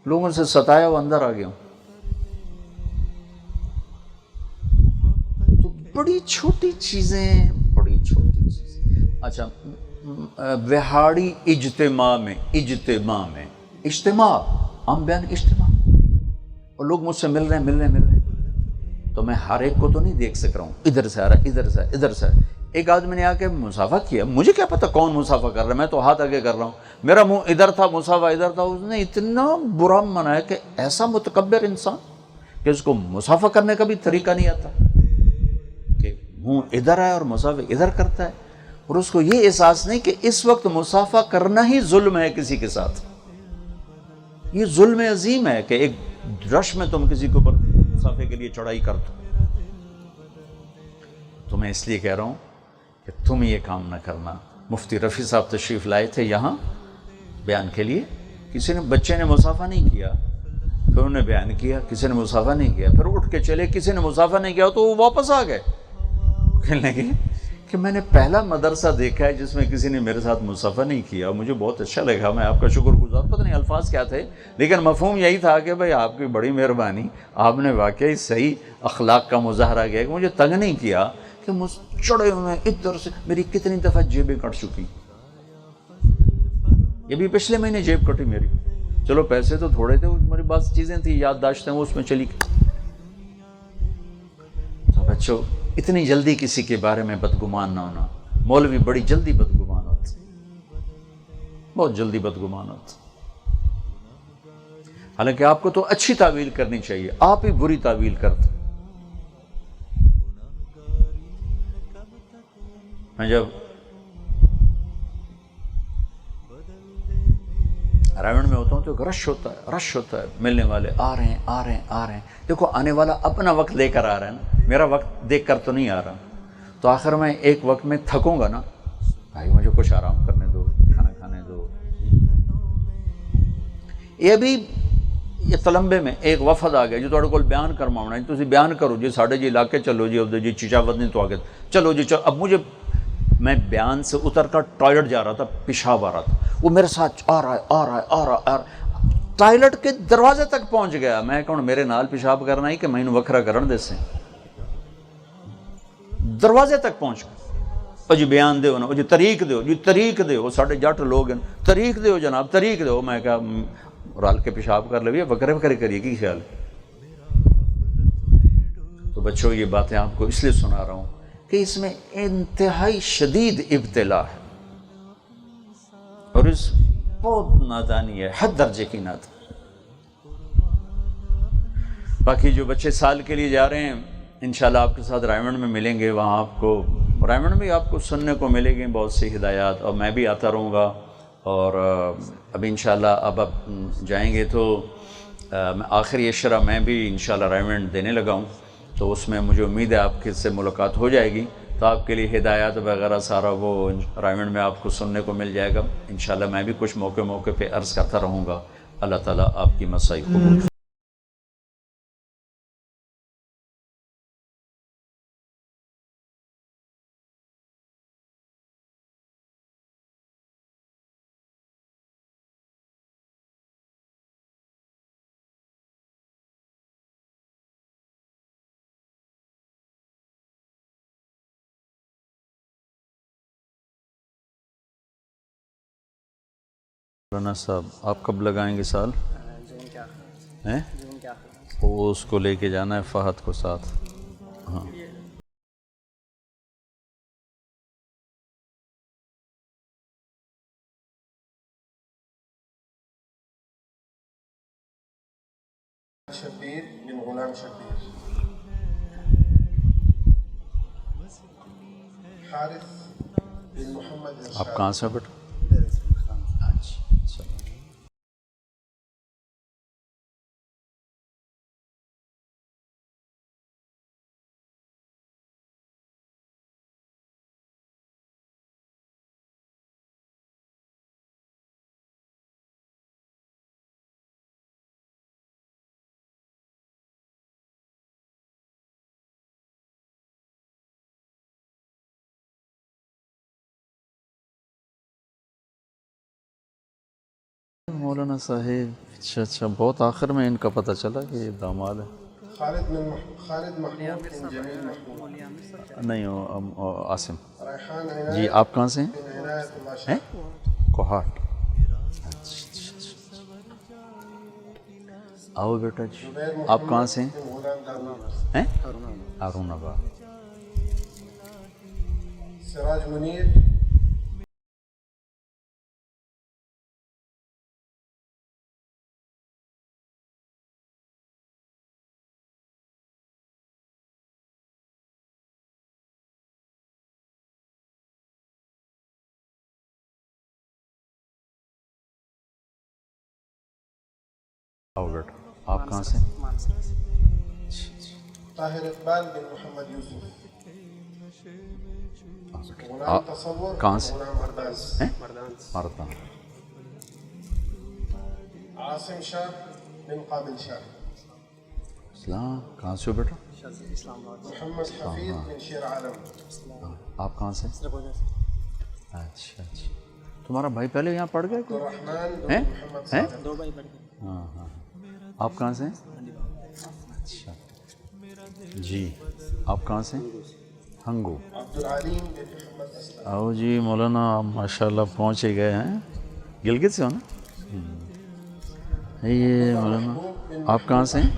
لوگوں سے ستایا ہوا اندر آ گیا ہوں۔ تو بڑی چھوٹی چیزیں، بڑی چھوٹی چیزیں۔ اچھا وہاڑی اجتماع میں اجتماع عام بیان اجتماع، اور لوگ مجھ سے مل رہے ہیں، تو میں ہر ایک کو تو نہیں دیکھ سک رہا ہوں، ادھر سے آ رہا، ادھر سے ادھر سے۔ ایک آدمی نے آ کے مسافہ کیا، مجھے کیا پتا کون مسافہ کر رہا ہے، میں تو ہاتھ آگے کر رہا ہوں، میرا منہ ادھر تھا، مسافہ ادھر تھا۔ اس نے اتنا برا منایا کہ ایسا متکبر انسان کہ اس کو مسافہ کرنے کا بھی طریقہ نہیں آتا، کہ منہ ادھر ہے اور مسافہ ادھر کرتا ہے، اور اس کو یہ احساس نہیں کہ اس وقت مسافہ کرنا ہی ظلم ہے کسی کے ساتھ۔ یہ ظلم عظیم ہے کہ ایک رش میں تم کسی کے اوپر مسافے کے لیے چڑھائی کر دو۔ تو میں اس لیے کہہ رہا ہوں کہ تم یہ کام نہ کرنا۔ مفتی رفیع صاحب تشریف لائے تھے یہاں بیان کے لیے، کسی نے بچے نے مسافہ نہیں کیا، پھر انہوں نے بیان کیا، کسی نے مسافہ نہیں کیا، پھر اٹھ کے چلے، کسی نے مسافہ نہیں کیا تو وہ واپس آ گئے، کہنے لگے کہ میں نے پہلا مدرسہ دیکھا ہے جس میں کسی نے میرے ساتھ مسافہ نہیں کیا، مجھے بہت اچھا لگا، میں آپ کا شکر گزار۔ پتہ نہیں الفاظ کیا تھے، لیکن مفہوم یہی تھا کہ بھائی آپ کی بڑی مہربانی، آپ نے واقعی صحیح اخلاق کا مظاہرہ کیا کہ مجھے تنگ نہیں کیا کہ چڑھے ہوئے ادھر سے۔ میری کتنی دفعہ جیبیں کٹ چکی، یہ بھی پچھلے مہینے جیب کٹی میری، چلو پیسے تو تھوڑے تھے، میری بعض چیزیں تھیں یادداشتیں وہ اس میں چلی گئی۔ تو بچوں اتنی جلدی کسی کے بارے میں بدگمان نہ ہونا۔ مولوی بڑی جلدی بدگمان ہوتے، بہت جلدی بدگمان ہوتے، حالانکہ آپ کو تو اچھی تعویل کرنی چاہیے، آپ ہی بری تعویل کرتے۔ میں جب رائمنڈ میں ہوتا ہوں تو رش ہوتا ہے، ملنے والے آ رہے ہیں. دیکھو آنے والا اپنا وقت لے کر آ رہا ہے نا، میرا وقت دیکھ کر تو نہیں آ رہا. تو آخر میں ایک وقت میں تھکوں گا نا، بھائی مجھے کچھ آرام کرنے دو، کھانا کھانے دو. یہ بھی یہ تلمبے میں ایک وفد آ گیا جو تھوڑے کول بیان کروانا ہے، تسی بیان کرو جی ساڑھے جی علاقے چلو جی ادھر جی چچاوت نہیں تو آگے چلو جی چلو. اب مجھے میں بیان سے اتر کر ٹوائلٹ جا رہا تھا، پیشاب آ رہا تھا، وہ میرے ساتھ آ رہا ہے ٹوائلٹ کے دروازے تک پہنچ گیا. میں کہوں میرے نال پیشاب کرنا ہی کہ میں وکھرا کرن دے سے دروازے تک پہنچ گیا. جی بیان دیو نا، جی طریق دیو، جی طریق دیو، ساڑھے جٹ لوگ ہیں طریق دیو جناب طریق دیو. میں کہا رال کے پیشاب کر لے وکرے کریے کی خیال. تو بچوں یہ باتیں آپ کو اس لیے سنا رہا ہوں کہ اس میں انتہائی شدید ابتلا ہے اور اس بہت نادانی ہے، حد درجے کی نادانی. باقی جو بچے سال کے لیے جا رہے ہیں انشاءاللہ آپ کے ساتھ رائمنڈ میں ملیں گے. وہاں آپ کو رائمنڈ میں آپ کو سننے کو ملے گی بہت سی ہدایات، اور میں بھی آتا رہوں گا. اور اب انشاءاللہ اب جائیں گے تو آخری اشرہ میں بھی انشاءاللہ رائمنڈ دینے لگا ہوں، تو اس میں مجھے امید ہے آپ کے سے ملاقات ہو جائے گی. تو آپ کے لیے ہدایات وغیرہ سارا وہ رائمنڈ میں آپ کو سننے کو مل جائے گا انشاءاللہ. میں بھی کچھ موقع پہ عرض کرتا رہوں گا. اللہ تعالیٰ آپ کی مساعی قبول. مولانا صاحب آپ کب لگائیں گے سال؟ ہیں وہ اس کو لے کے جانا ہے فہد کو ساتھ. ہاں شبیر بن غلام شبیر، حارث بن محمد ارشاد. آپ کہاں سے بیٹا؟ مولانا صاحب اچھا بہت آخر میں ان کا پتہ چلا کہ یہ داماد ہے. خالد محمود بن جمیل محمود. نہیں عاصم. ریحان جی عنایت آپ کہاں سے ہیں؟ بن عنایت اللہ شاہ. کوہاٹ. آؤ بیٹا جی. آپ کہاں سے ہیں؟ بن غلام داود. ہارون آباد. سراج منیر آؤ بیٹا. آپ کہاں سے ہیں؟ طاہر اقبال بن محمد یوسف. غلام آپ تصور کہاں سے؟ غلام ارداز. مردان. عاصم شاہ بن قابل شاہ. اسلام کہاں سے ہو بیٹا؟ محمد حفیظ بن شیر عالم. آپ کہاں سے؟ اچھا تمہارا بھائی پہلے یہاں پڑھ گیا کہ الرحمن بن محمد صادق. ہاں آپ کہاں سے ہیں؟ اچھا جی آپ کہاں سے ہیں؟ ہنگو. عبدالعلیم بن محمد اسلم. آؤ جی مولانا آپ ماشاء اللہ پہنچ ہی گئے ہیں. گلگت سے ہو نا؟ یہ مولانا آپ کہاں سے ہیں؟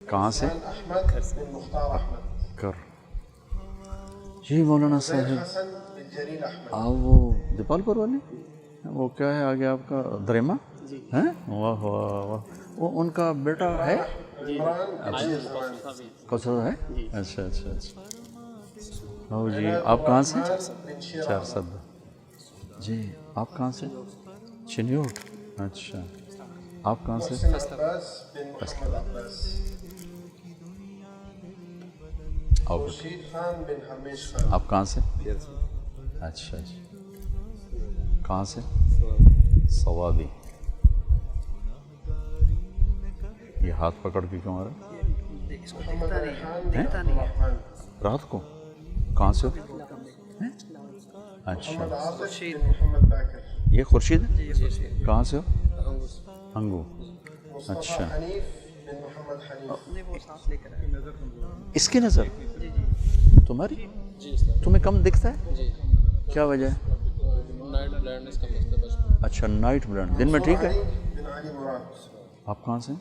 کہاں سے؟ احمد بن مختار احمد. کر جی مولانا صاحب. حسن بن جلیل احمد. آؤ وہ دیپال پور والے وہ کیا ہے آگے آپ کا دریما ہیں؟ واہ واہ واہ، وہ ان کا بیٹا ہے کوثر ہے؟ اچھا اچھا اچھا، او جی آپ کہاں سے؟ بن شير چار علم. سد جی، آپ کہاں سے؟ چنیوٹ، اچھا آپ کہاں سے؟ محسن عباس بن محمد عباس. آپ رشید خان بن حرمیش خان. آپ کہاں سے؟ اچھا اچھا، کہاں سے؟ صوابی. یہ ہاتھ پکڑ کے کیوں آ رہا محمد ریحان بن عبد الرحمن. ہے؟ رات کو کہاں سے ہو؟ ہیں؟ اچھا، محمد عاطف بن محمد باكر. یہ خورشید ہے؟ کہاں سے ہو؟ انگو. مصطفى اچھا، حنیف بن محمد حنیف. اس کی نظر تمہاری تمہیں کم دکھتا ہے؟ کیا وجہ ہے؟ اچھا نائٹ بلنڈ، دن میں ٹھیک ہے. علي بن علي مراد. آپ کہاں سے ہیں؟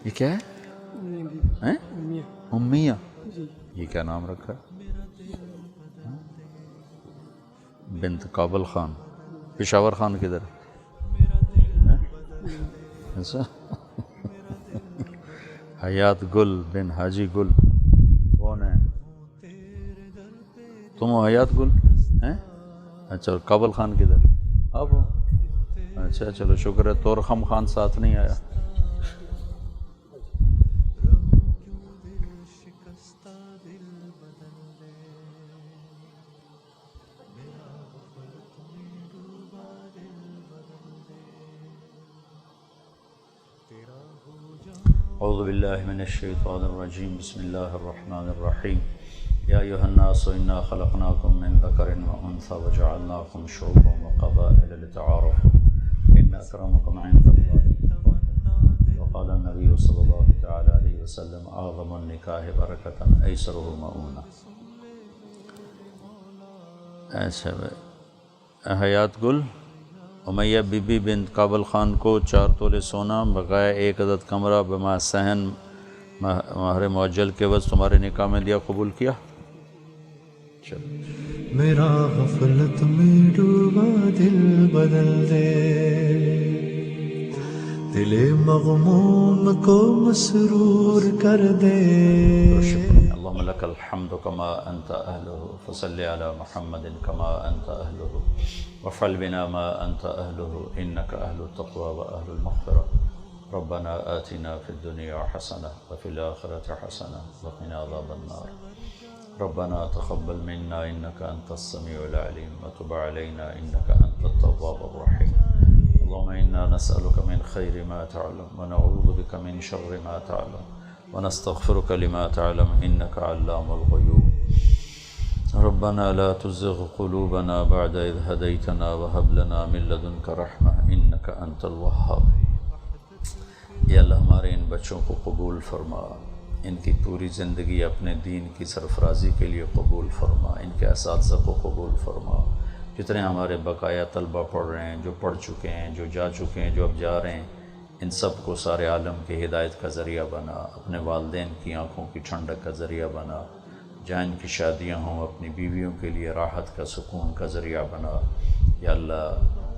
یہ کیا ہے؟ امیہ. یہ کیا نام رکھا ہے؟ بنت کابل خان. پشاور خان کدھر ہے؟ ایسا. حیات گل بن حاجی گل کون ہے؟ تم ہو حیات گل ہیں؟ اچھا، کابل خان کدھر؟ آپ ہو؟ اچھا چلو شکر ہے، تورخم خان ساتھ نہیں آیا. اعوذ باللہ من الشیطان الرجیم، بسم اللہ الرحمن الرحیم. یا ایھا الناس انا خلقناکم من ذکر وانثی وجعلناکم شعوبا وقبائل لتعارفوا ان اکرمکم عند اللہ اتقاکم. وقال النبی صلی اللہ تعالی علیہ وسلم اعظم النکاح برکۃ ایسرہ مؤونہ. ایسا حیات گل امیہ بی بی بنت کابل خان کو 4 تولے سونا بقایا 1 عدد کمرہ بما صحن مہر معجل کے عوض تمہارے نکاح میں دیا، قبول کیا؟ چلو میرا غفلت میں ڈوبا دل بدل دے، دل مغموم کو مسرور کر دے. اللهم لك الحمد كما أنت أهله، فصل على محمد كما أنت أهله، وافعل بنا ما أنت أهله، إنك أهل التقوى وأهل المغفرة. ربنا آتنا في الدنيا حسنة وفي الآخرة حسنة وقنا عذاب النار. ربنا تقبل منا إنك أنت السميع العليم وتب علينا إنك أنت التواب الرحيم. اللهم إنا نسألك من خير ما تعلم ونعوذ بك من شر ما تعلم ونستغفرك لما تعلم إنك علام الغيوب. ربنا لا تزغ قلوبنا بعد إذ هديتنا وهب لنا من لدنك رحمة إنك أنت الوهاب. یا اللہ ہمارے ان بچوں کو قبول فرما، ان کی پوری زندگی اپنے دین کی سرفرازی کے لیے قبول فرما، ان کے اساتذہ کو قبول فرما. جتنے ہمارے بقایا طلبہ پڑھ رہے ہیں، جو پڑھ چکے ہیں، جو جا چکے ہیں، جو اب جا رہے ہیں، ان سب کو سارے عالم کی ہدایت کا ذریعہ بنا، اپنے والدین کی آنکھوں کی ٹھنڈک کا ذریعہ بنا، جہاں ان کی شادیاں ہوں اپنی بیویوں کے لیے راحت کا سکون کا ذریعہ بنا. یا اللہ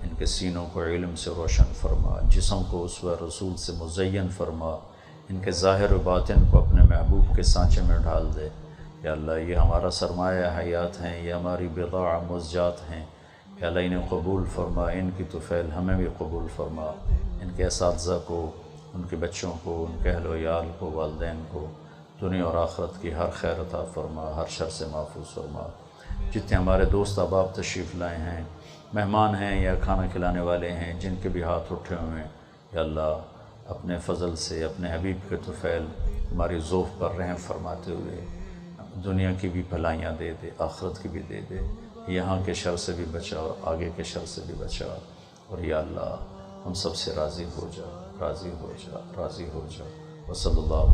ان کے سینوں کو علم سے روشن فرما، جسم کو اسوہ رسول سے مزین فرما، ان کے ظاہر و باطن کو اپنے محبوب کے سانچے میں ڈال دے۔ یا اللہ یہ ہمارا سرمایہ حیات ہیں، یہ ہماری بضاع مزجات ہیں، یا اللہ انہیں قبول فرما، ان کی طفیل ہمیں بھی قبول فرما، ان کے اساتذہ کو، ان کے بچوں کو، ان کے اہل و عیال کو، والدین کو دنیا اور آخرت کی ہر خیر عطا فرما، ہر شر سے محفوظ فرما۔ جتنے ہمارے دوست احباب تشریف لائے ہیں، مہمان ہیں یا کھانا کھلانے والے ہیں، جن کے بھی ہاتھ اٹھے ہوئے ہیں، یا اللہ اپنے فضل سے، اپنے حبیب کے طفیل ہماری ذوف پر رحم فرماتے ہوئے دنیا کی بھی بھلائیاں دے دے، آخرت کی بھی دے دے، یہاں کے شر سے بھی بچا اور آگے کے شر سے بھی بچا، اور یا اللہ ہم سب سے راضی ہو جا، راضی ہو جا، راضی ہو جا۔ وصلی اللہ